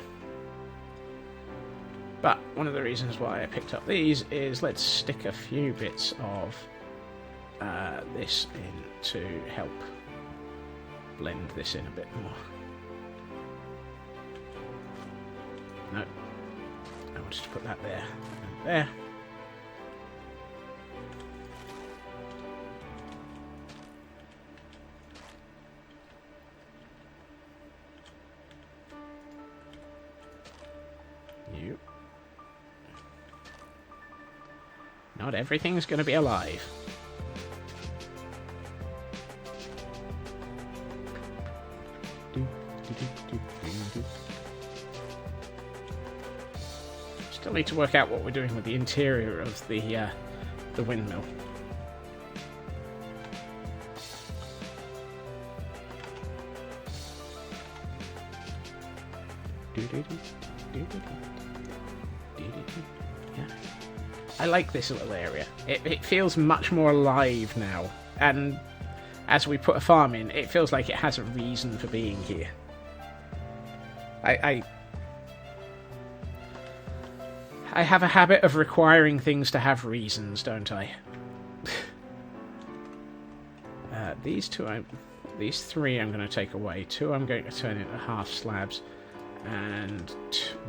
Speaker 2: But one of the reasons why I picked up these is let's stick a few bits of this in to help blend this in a bit more. No, I wanted to put that there and there. Not everything's going to be alive. Still need to work out what we're doing with the interior of the windmill. Yeah. I like this little area. It feels much more alive now. And as we put a farm in, it feels like it has a reason for being here. I have a habit of requiring things to have reasons, don't I? These 3 I'm going to take away. 2 I'm going to turn into half slabs. And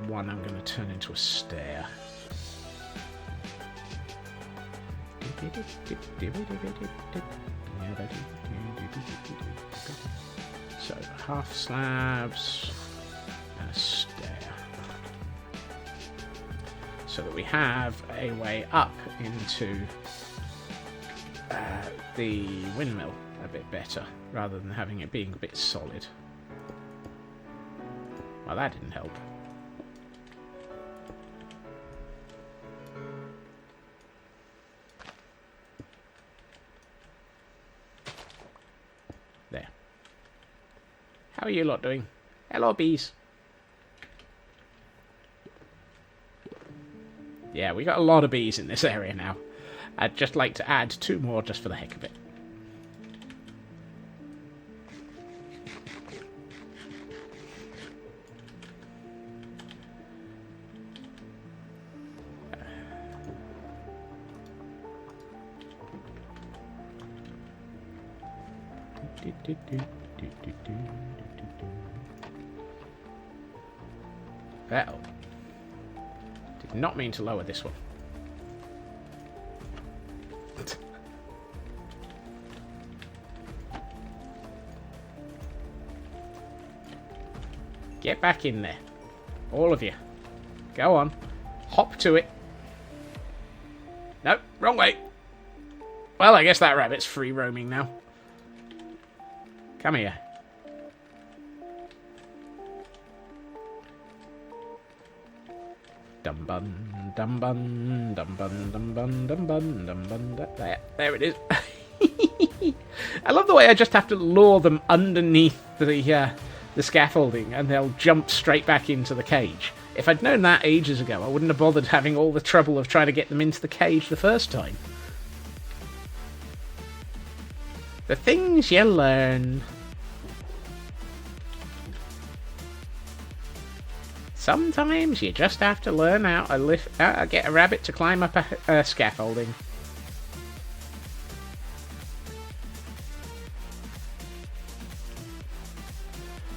Speaker 2: 1 I'm going to turn into a stair. So, half slabs and a stair. So that we have a way up into the windmill a bit better, rather than having it being a bit solid. Well, that didn't help. There. How are you lot doing? Hello, bees. Yeah, we got a lot of bees in this area now. I'd just like to add 2 more just for the heck of it. Uh-oh. Did not mean to lower this one. Get back in there. All of you. Go on. Hop to it. Nope, wrong way. Well, I guess that rabbit's free roaming now. Come here. Dum bun, dum bun, dum bun, dum bun, dum bun, dum bun. There it is. I love the way I just have to lure them underneath the scaffolding, and they'll jump straight back into the cage. If I'd known that ages ago, I wouldn't have bothered having all the trouble of trying to get them into the cage the first time. The things you learn. Sometimes you just have to learn how to get a rabbit to climb up a scaffolding.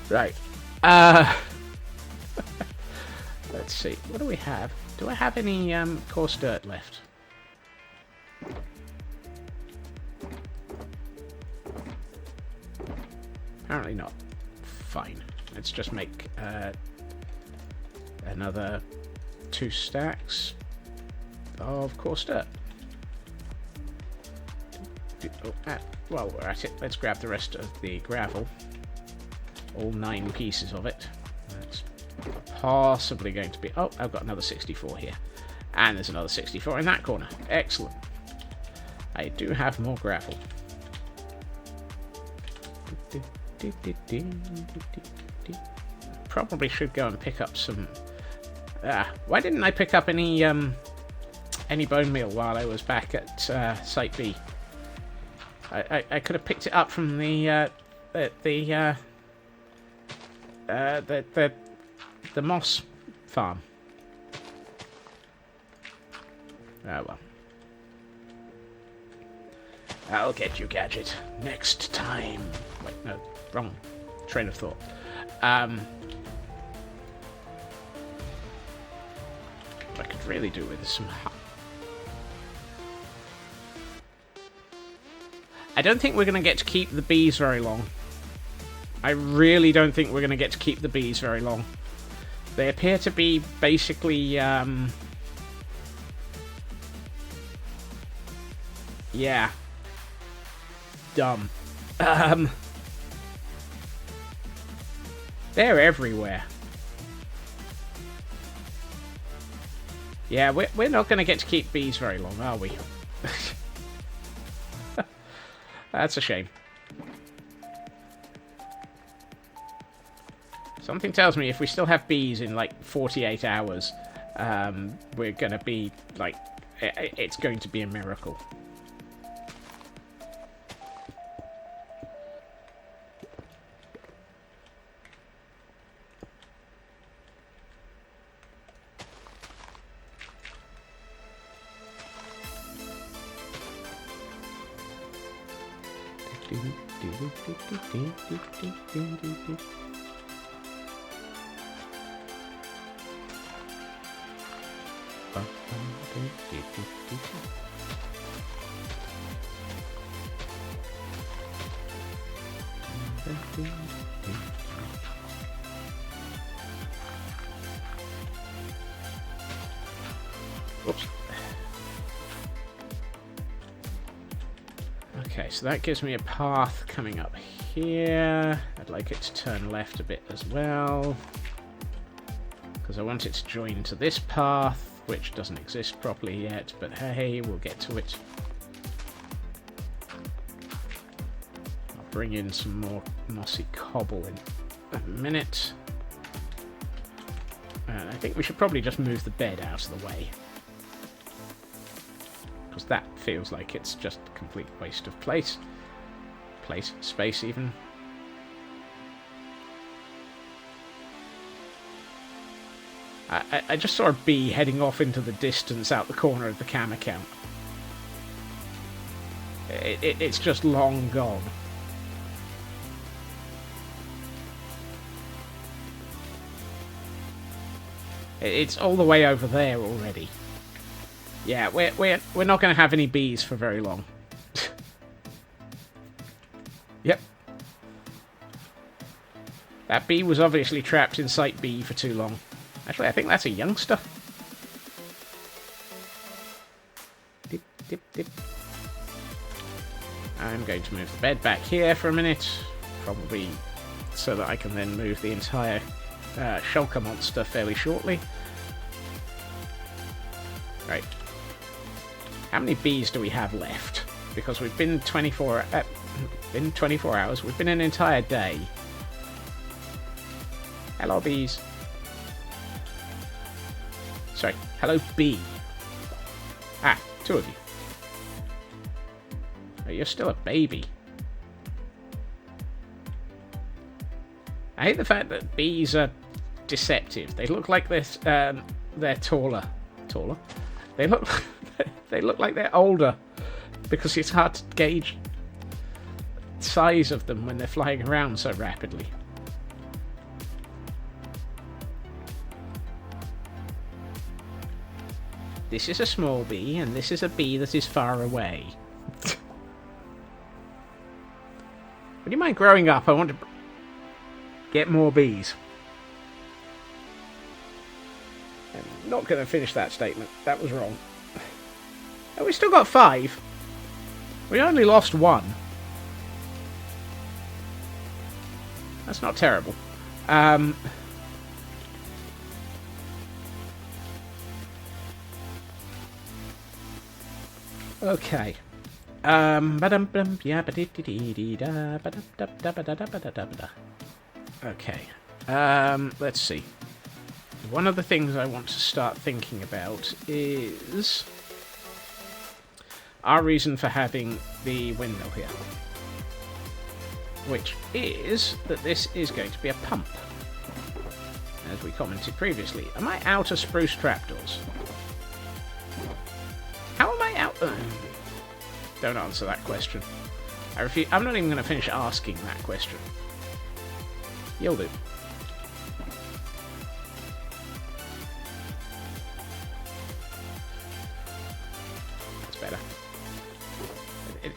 Speaker 2: Right. Let's see. What do we have? Do I have any coarse dirt left? Apparently not. Fine. Let's just make another 2 stacks of coarse dirt. While we're at it, let's grab the rest of the gravel. All 9 pieces of it. That's possibly going to be... Oh, I've got another 64 here. And there's another 64 in that corner. Excellent. I do have more gravel. Probably should go and pick up some... why didn't I pick up any bone meal while I was back at Site B? I could have picked it up from the moss farm. Oh well. I'll get you, Gadget, next time. Wait, no, wrong train of thought. What I could really do with some... I don't think we're going to get to keep the bees very long. I really don't think we're going to get to keep the bees very long. They appear to be basically... yeah. Dumb. They're everywhere. Yeah, we're not going to get to keep bees very long, are we? That's a shame. Something tells me if we still have bees in like 48 hours, we're going to be like... it's going to be a miracle. Oops. Okay, so that gives me a path coming up here. I'd like it to turn left a bit as well, because I want it to join to this path, which doesn't exist properly yet, but hey, we'll get to it. I'll bring in some more mossy cobble in a minute. And I think we should probably just move the bed out of the way, because that feels like it's just a complete waste of space even. I just saw a bee heading off into the distance out the corner of the cam account. It's just long gone. It's all the way over there already. Yeah, we're not going to have any bees for very long. Yep. That bee was obviously trapped in Site B for too long. Actually, I think that's a youngster. Dip, dip, dip. I'm going to move the bed back here for a minute. Probably so that I can then move the entire shulker monster fairly shortly. Right. How many bees do we have left? Because we've been 24 hours. We've been an entire day. Hello, bees. Sorry. Hello, bee. Ah, 2 of you. Oh, you're still a baby. I hate the fact that bees are deceptive. They look like they're taller. Taller? They look like they're older, because it's hard to gauge the size of them when they're flying around so rapidly. This is a small bee, and this is a bee that is far away. Would you mind growing up? I want to get more bees. I'm not going to finish that statement. That was wrong. Oh, we still got 5. We only lost 1. That's not terrible. Okay. Okay. Let's see. One of the things I want to start thinking about is our reason for having the windmill here. Which is that this is going to be a pump. As we commented previously. Am I out of spruce trapdoors? How am I out? Don't answer that question. I refuse. I'm not even going to finish asking that question. You'll do. That's better.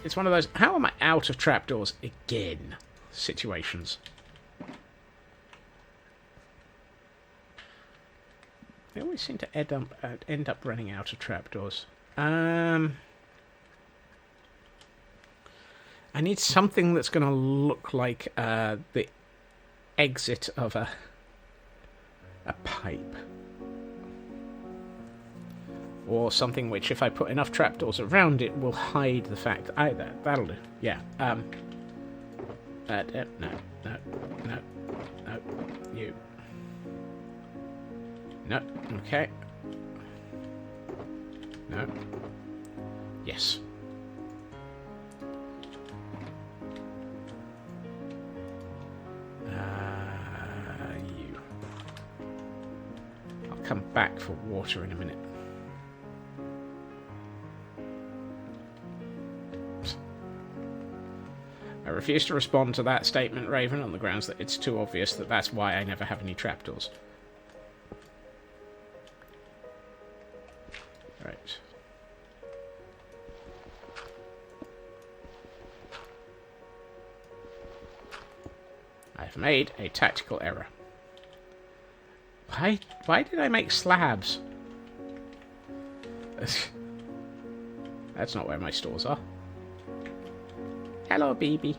Speaker 2: It's one of those, how am I out of trapdoors again situations. They always seem to end up running out of trapdoors. I need something that's going to look like the exit of a pipe. Or something which, if I put enough trapdoors around it, will hide the fact that that'll do. Yeah. No. You. No. Okay. No. Yes. You. I'll come back for water in a minute. I refuse to respond to that statement, Raven, on the grounds that it's too obvious that that's why I never have any trapdoors. Right. I've made a tactical error. Why did I make slabs? That's not where my stores are. Hello, baby.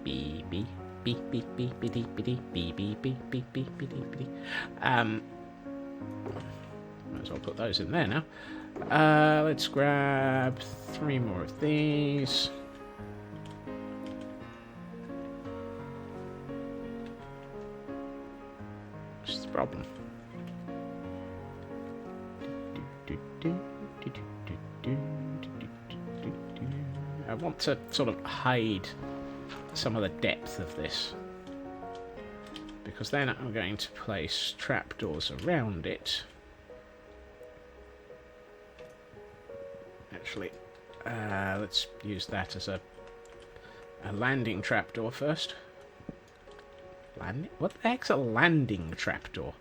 Speaker 2: Baby. Beep, beep, beep, beep, beep, beep, beep, beep, beep, beep, beep, beep, beep. Might as well put those in there now. Let's grab 3 more of these. What's the problem? I want to sort of hide some of the depth of this, because then I'm going to place trapdoors around it. Actually, let's use that as a landing trapdoor first. What the heck's a landing trapdoor?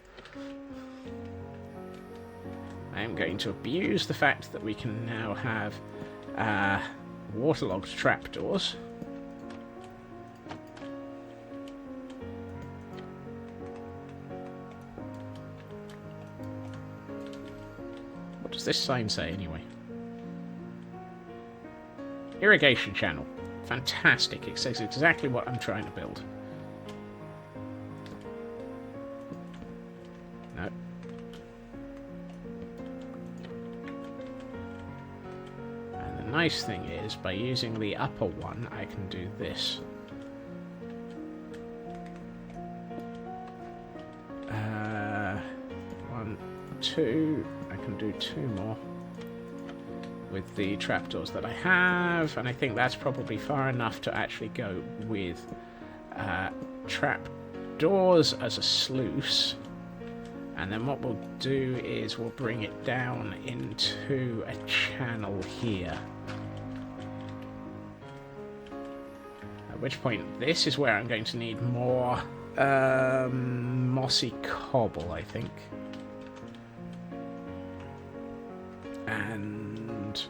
Speaker 2: I am going to abuse the fact that we can now have waterlogged trapdoors. What does this sign say anyway? Irrigation channel. Fantastic. It says exactly what I'm trying to build. No. And the nice thing is, by using the upper one, I can do this. 1, 2. I can do 2 more with the trapdoors that I have, and I think that's probably far enough to actually go with trapdoors as a sluice. And then what we'll do is we'll bring it down into a channel here. At which point, this is where I'm going to need more mossy cobble, I think. And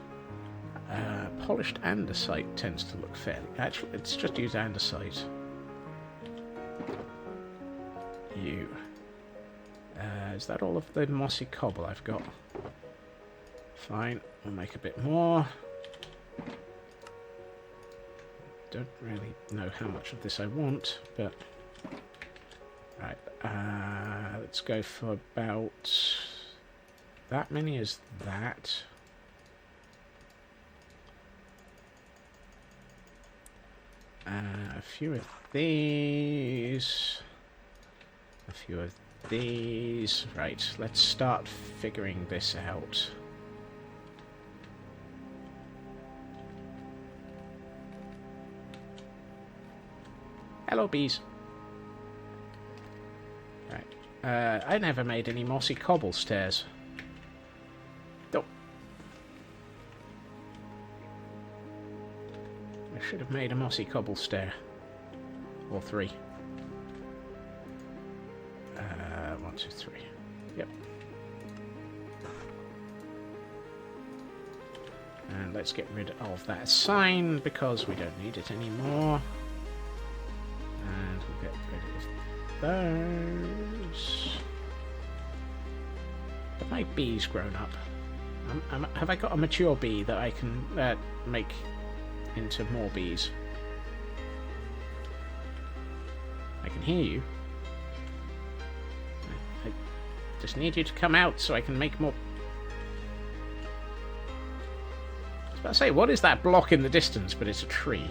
Speaker 2: polished andesite tends to look fairly... Actually, let's just use andesite. Is that all of the mossy cobble I've got? Fine, we'll make a bit more. Don't really know how much of this I want, but... Right, let's go for about... that many as that. A few of these. A few of these. Right, let's start figuring this out. Hello, bees. Right. I never made any mossy cobble stairs. Oh. I should have made a mossy cobble stair. Or 3. 1, 2, 3. Yep. And let's get rid of that sign because we don't need it anymore. And we'll get rid of those. Have my bees grown up? Have I got a mature bee that I can make into more bees? I can hear you. I just need you to come out so I can make more. I was about to say, what is that block in the distance? But it's a tree.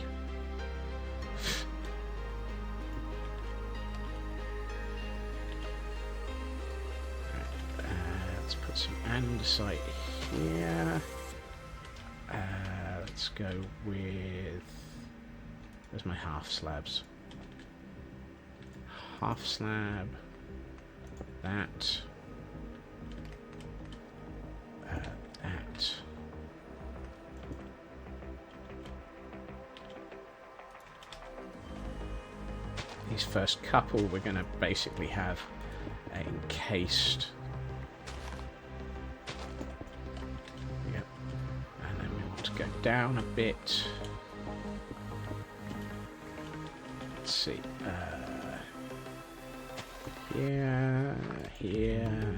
Speaker 2: Let's put some andesite here. Let's go with... Where's my half slabs? Half slab. That. That. These first couple we're going to basically have encased. Yep. And then we want to go down a bit. Let's see. Here, here,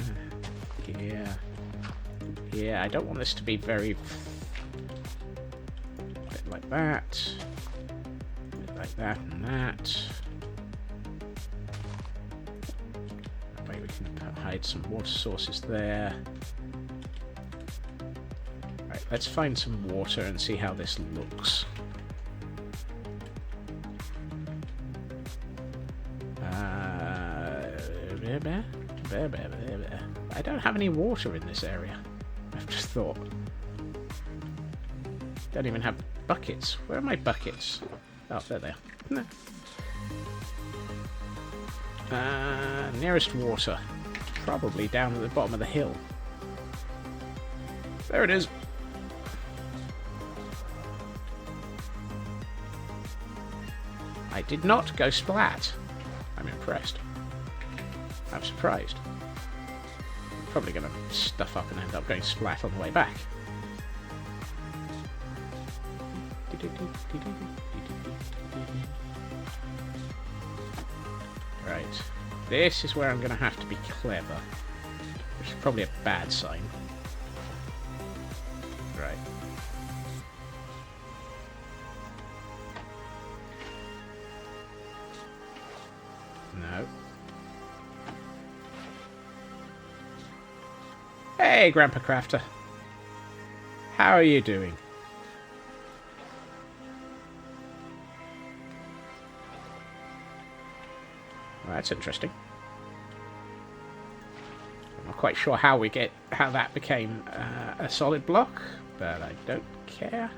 Speaker 2: here, here. I don't want this to be very... a bit like that. A bit like that and that. That way we can hide some water sources there. Right, let's find some water and see how this looks. I don't have any water in this area. I've just thought. Don't even have buckets. Where are my buckets? Oh, there they are. No. Nearest water. Probably down at the bottom of the hill. There it is. I did not go splat. I'm impressed. I'm surprised. Probably going to stuff up and end up going splat on the way back. Right. This is where I'm going to have to be clever. Which is probably a bad sign. Right. No. Hey, Grandpa Crafter. How are you doing? Well, that's interesting. I'm not quite sure how that became a solid block, but I don't care.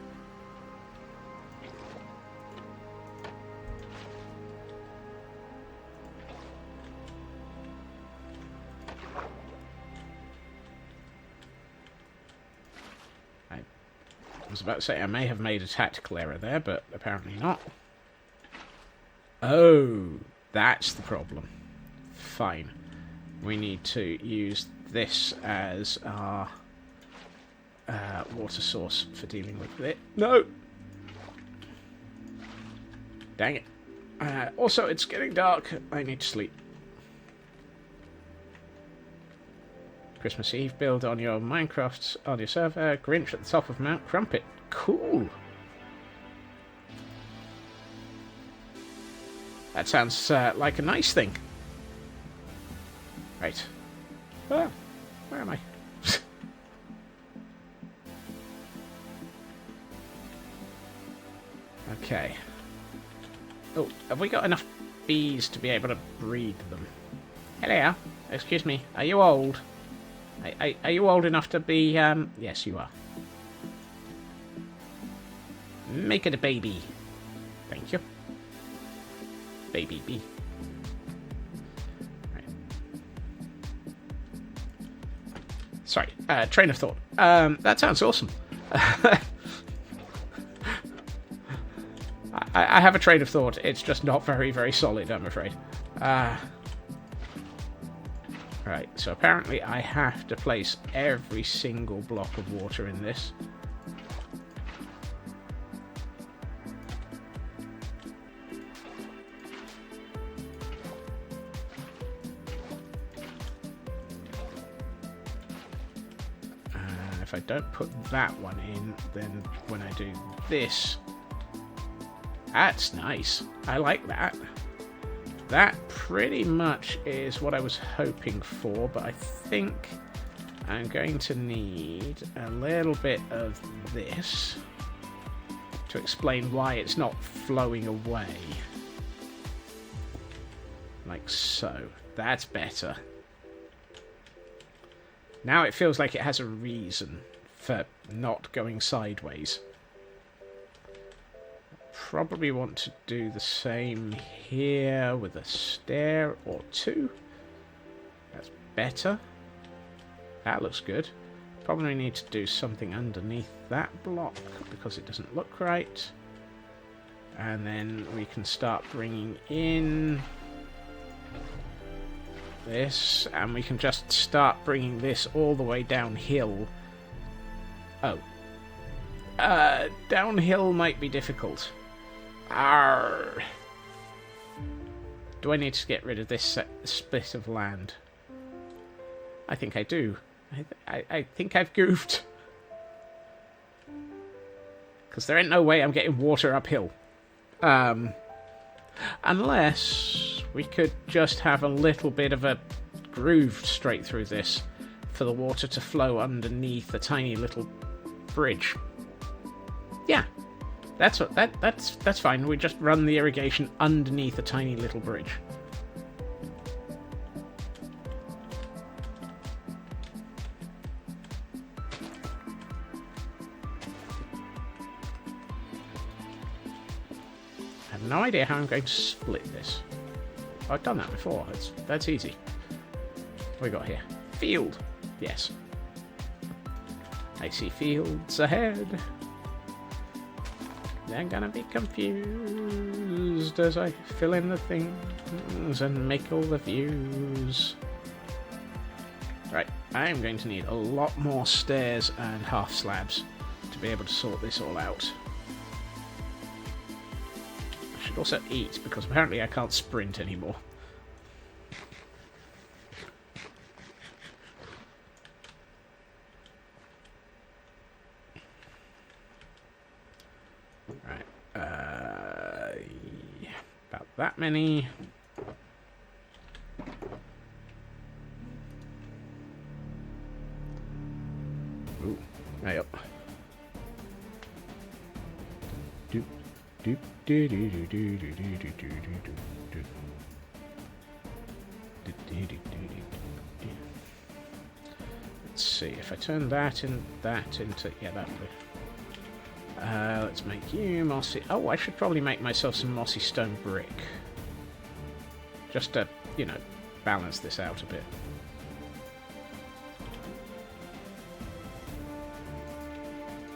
Speaker 2: I was about to say I may have made a tactical error there, but apparently not. Oh, that's the problem. Fine. We need to use this as our water source for dealing with it. No! Dang it. Also, it's getting dark. I need to sleep. Christmas Eve build on your Minecraft on your server. Grinch at the top of Mount Crumpet. Cool. That sounds like a nice thing. Right. Ah, where am I? Okay. Oh, have we got enough bees to be able to breed them? Hello. Excuse me. Are you old? Are you old enough to be, Yes, you are. Make it a baby. Thank you. Baby bee. Right. Sorry, train of thought. That sounds awesome. I have a train of thought. It's just not very, very solid, I'm afraid. Right, so apparently I have to place every single block of water in this. If I don't put that one in, then when I do this... That's nice. I like that. That pretty much is what I was hoping for, but I think I'm going to need a little bit of this to explain why it's not flowing away. Like so. That's better. Now it feels like it has a reason for not going sideways. Probably want to do the same here with a stair or two. That's better. That looks good. Probably need to do something underneath that block because it doesn't look right. And then we can start bringing in this, and we can just start bringing this all the way downhill. Oh. Downhill might be difficult. Arr. Do I need to get rid of this split of land? I think I do. I think I've goofed. Because there ain't no way I'm getting water uphill. Unless we could just have a little bit of a groove straight through this for the water to flow underneath a tiny little bridge. Yeah. That's fine. We just run the irrigation underneath a tiny little bridge. I have no idea how I'm going to split this. I've done that before. That's easy. What we got here? Field. Yes. I see fields ahead. They're gonna be confused as I fill in the things and make all the views. Right, I am going to need a lot more stairs and half slabs to be able to sort this all out. I should also eat because apparently I can't sprint anymore. About that many. Ooh, right up. Doop, doop, doo doo doo doo doo doo doo doo doo. Let's see if I turn that into yeah, that would. Let's make you mossy. Oh, I should probably make myself some mossy stone brick. Just to, you know, balance this out a bit.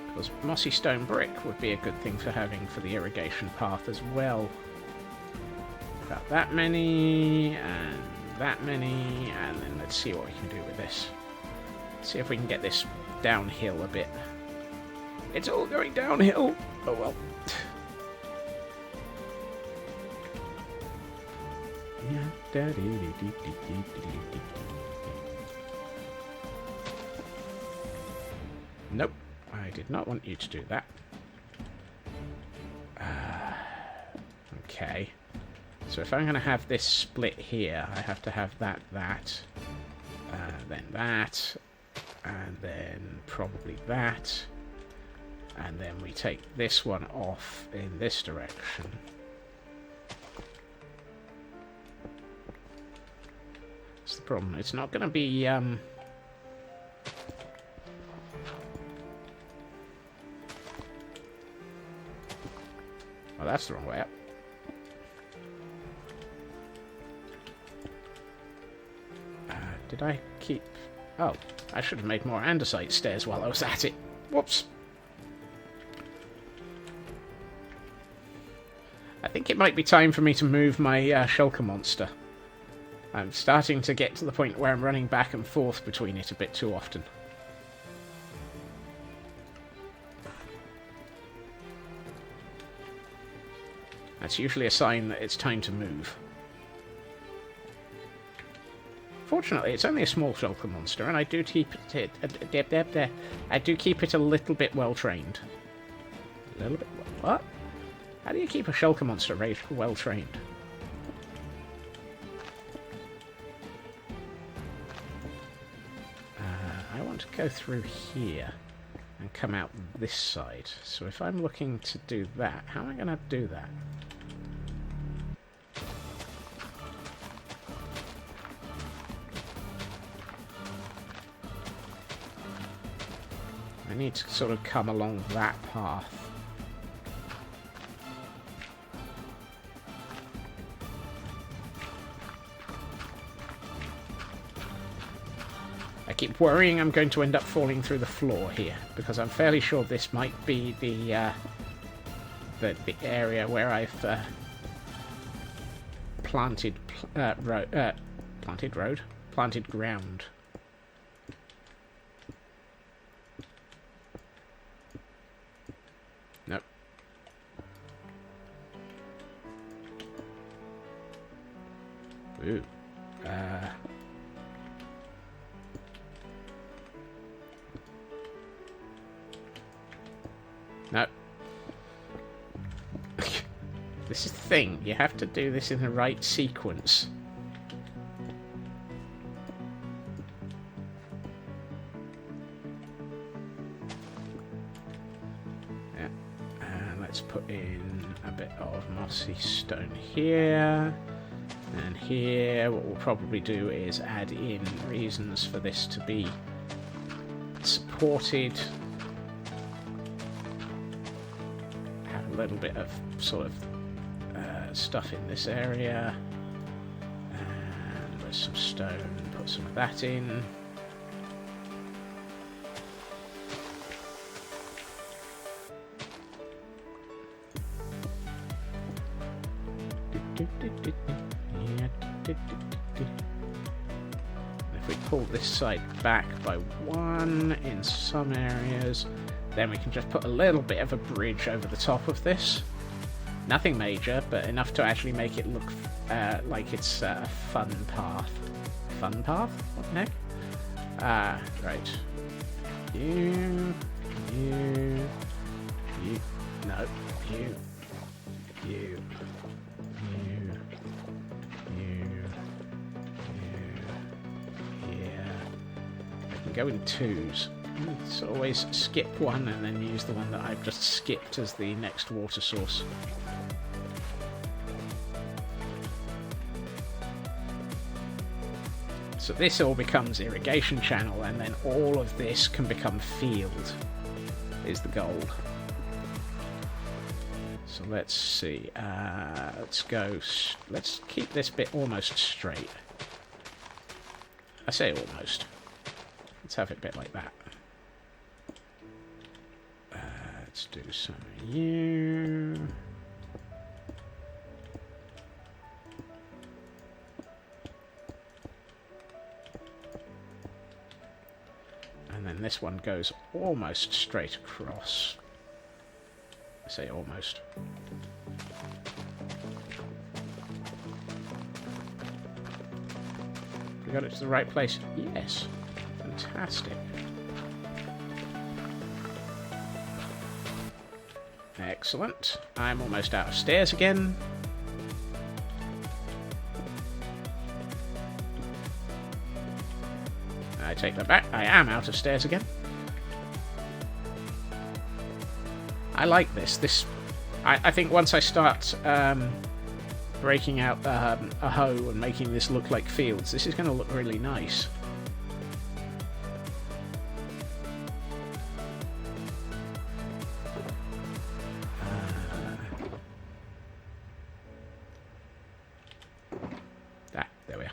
Speaker 2: Because mossy stone brick would be a good thing for having for the irrigation path as well. About that many, and that many, and then let's see what we can do with this. See if we can get this downhill a bit. It's all going downhill. Oh well. Nope, I did not want you to do that. Okay. So if I'm going to have this split here, I have to have that, then that, and then probably that, and then we take this one off in this direction. That's the problem. It's not going to be, oh, that's the wrong way up. Did I keep... Oh, I should have made more andesite stairs while I was at it. Whoops. I think it might be time for me to move my shulker monster. I'm starting to get to the point where I'm running back and forth between it a bit too often. That's usually a sign that it's time to move. Fortunately, it's only a small shulker monster, and I do keep it. I do keep it a little bit well trained. A little bit. What? How do you keep a shulker monster well trained? I want to go through here and come out this side. So if I'm looking to do that, how am I going to do that? I need to sort of come along that path. I keep worrying I'm going to end up falling through the floor here, because I'm fairly sure this might be the area where I've planted ground. Nope. Ooh. No. This is the thing. You have to do this in the right sequence. Yeah. And let's put in a bit of mossy stone here. And here, what we'll probably do is add in reasons for this to be supported. Have a little bit of sort of stuff in this area. And there's some stone, put some of that in. If we pull this side back by one in some areas, then we can just put a little bit of a bridge over the top of this. Nothing major, but enough to actually make it look like it's a fun path. Fun path? What the heck? Right. You. No. You. Go in twos. It's always skip one and then use the one that I've just skipped as the next water source. So this all becomes irrigation channel, and then all of this can become field, is the goal. So let's see. Let's keep this bit almost straight. I say almost. Let's have it a bit like that. Let's do some of you. And then this one goes almost straight across. I say almost. We got it to the right place? Yes. Fantastic. Excellent. I'm almost out of stairs again. I take that back. I am out of stairs again. I like this. I think once I start breaking out a hoe and making this look like fields, this is going to look really nice. There we are.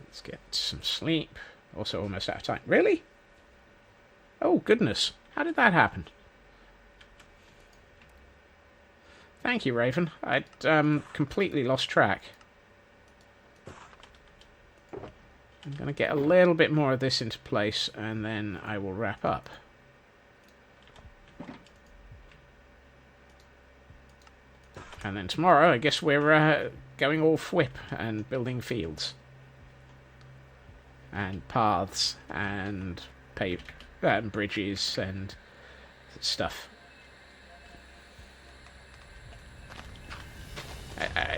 Speaker 2: Let's get some sleep. Also almost out of time. Really? Oh, goodness. How did that happen? Thank you, Raven. I'd completely lost track. I'm going to get a little bit more of this into place, and then I will wrap up. And then tomorrow, I guess we're going all whip and building fields. And paths, and bridges, and stuff.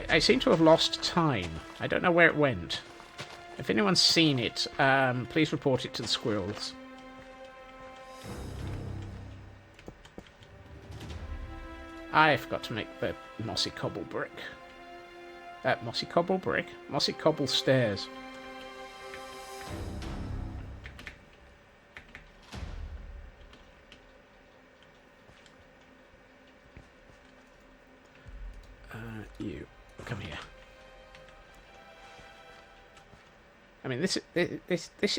Speaker 2: I seem to have lost time. I don't know where it went. If anyone's seen it, please report it to the squirrels. I forgot to make the mossy cobble brick. Mossy cobble brick? Mossy cobble stairs. You come here. I mean, this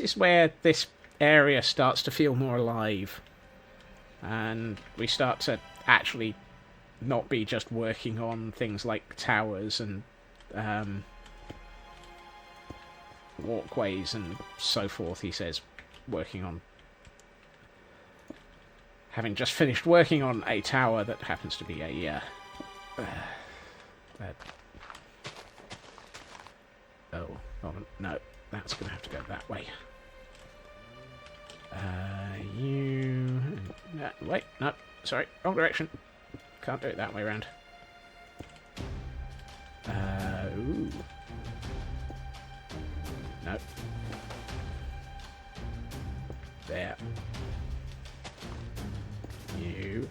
Speaker 2: is where this area starts to feel more alive, and we start to actually not be just working on things like towers and walkways and so forth. He says, working on, having just finished working on a tower that happens to be a oh, hold on. No, that's going to have to go that way. Wait, no, sorry, wrong direction. Can't do it that way around. Ooh. No. There. You.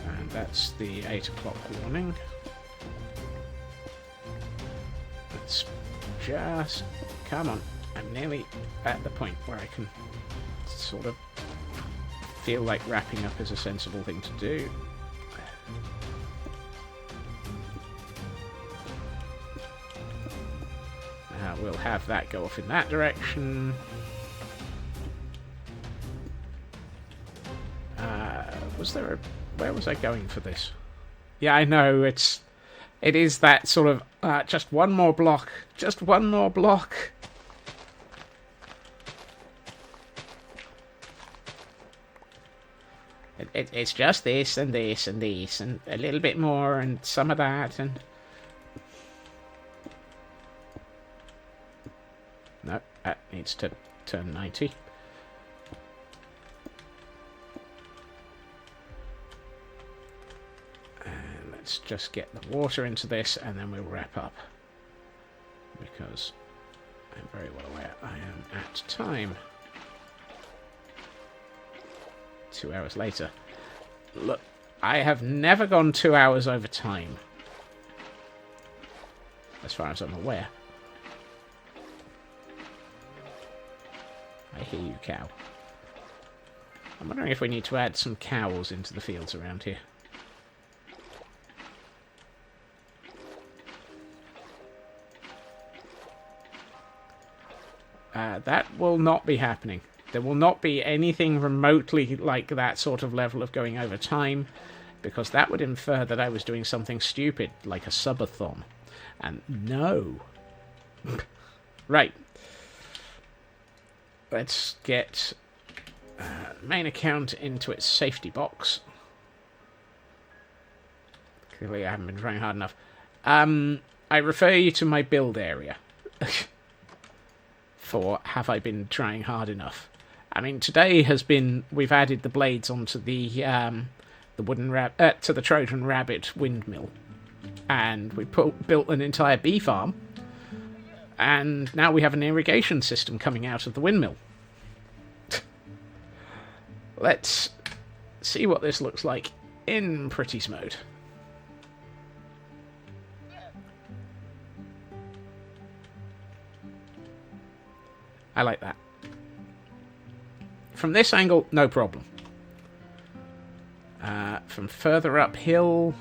Speaker 2: And that's the 8 o'clock warning. Let's just... Come on. I'm nearly at the point where I can sort of feel like wrapping up is a sensible thing to do. We'll have that go off in that direction. Was there a... Where was I going for this? Yeah, I know, it is that sort of, just one more block. Just one more block. It's just this and this and this and a little bit more and some of that and... No, that needs to turn 90. And let's just get the water into this and then we'll wrap up. Because I'm very well aware I am at time. 2 hours later. Look, I have never gone 2 hours over time. As far as I'm aware. I hear you, cow. I'm wondering if we need to add some cows into the fields around here. That will not be happening. There will not be anything remotely like that sort of level of going over time, because that would infer that I was doing something stupid, like a subathon. And no. Right. Let's get main account into its safety box. Clearly I haven't been trying hard enough. I refer you to my build area for have I been trying hard enough. I mean, today has been, we've added the blades onto the to the Trojan rabbit windmill, and we built an entire bee farm, and now we have an irrigation system coming out of the windmill. Let's see what this looks like in Pretty's mode. I like that. From this angle, no problem. From further uphill...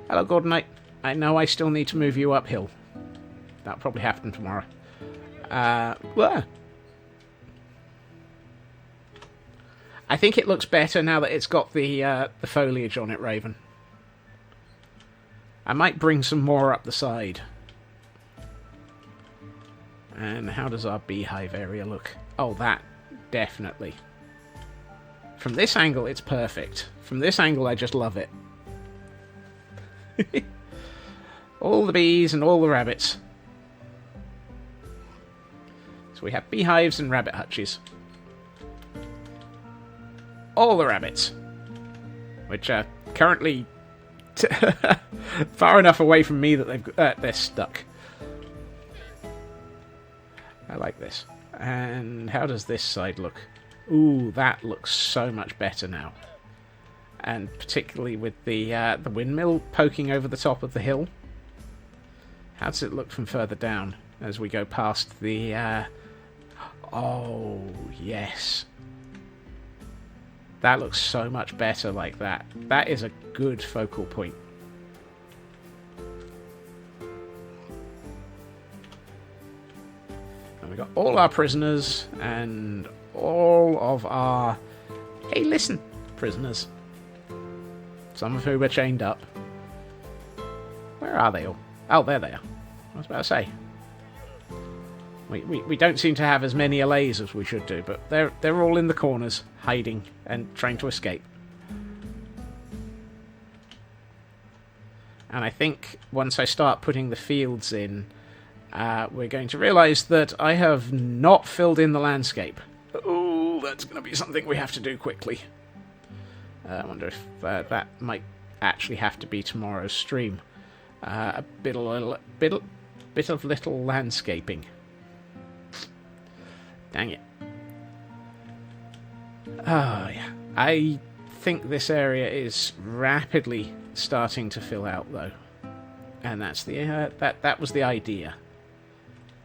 Speaker 2: Hello, Gordonite. I know I still need to move you uphill. That'll probably happen tomorrow. Well, I think it looks better now that it's got the foliage on it, Raven. I might bring some more up the side. And how does our beehive area look? Oh, that, definitely. From this angle, it's perfect. From this angle, I just love it. All the bees and all the rabbits. So we have beehives and rabbit hutches. All the rabbits. Which are currently far enough away from me that they're stuck. I like this. And how does this side look? Ooh, that looks so much better now. And particularly with the windmill poking over the top of the hill. How does it look from further down as we go past the... Oh, yes. That looks so much better like that. That is a good focal point. We've got all our prisoners and all of our... Hey, listen, prisoners. Some of whom are chained up. Where are they all? Oh, there they are. I was about to say. We don't seem to have as many allays as we should do, but they're all in the corners, hiding and trying to escape. And I think once I start putting the fields in, we're going to realise that I have not filled in the landscape. Oh, that's going to be something we have to do quickly. I wonder if that might actually have to be tomorrow's stream. A bit of little landscaping. Dang it. Oh, yeah. I think this area is rapidly starting to fill out, though. And that's the that was the idea.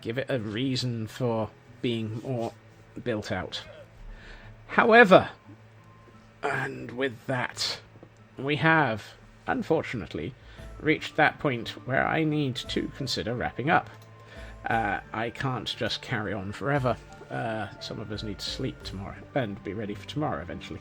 Speaker 2: Give it a reason for being more built out. However, and with that, we have, unfortunately, reached that point where I need to consider wrapping up. I can't just carry on forever. Some of us need to sleep tomorrow and be ready for tomorrow eventually.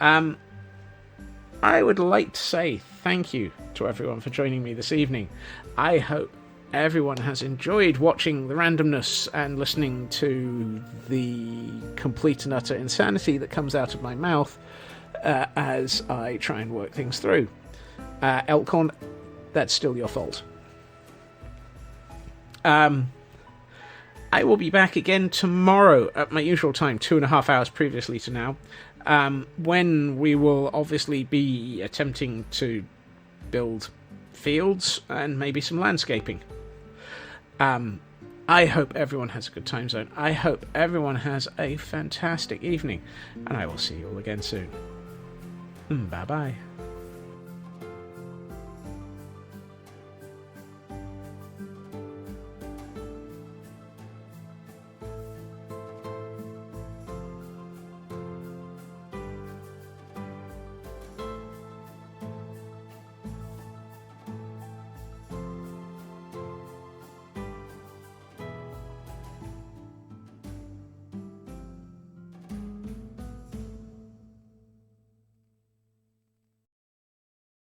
Speaker 2: I would like to say thank you to everyone for joining me this evening. I hope everyone has enjoyed watching the randomness and listening to the complete and utter insanity that comes out of my mouth as I try and work things through. Elkhorn, that's still your fault. I will be back again tomorrow at my usual time, 2.5 hours previously to now, when we will obviously be attempting to build fields and maybe some landscaping. I hope everyone has a good time zone. I hope everyone has a fantastic evening, and I will see you all again soon. Bye-bye.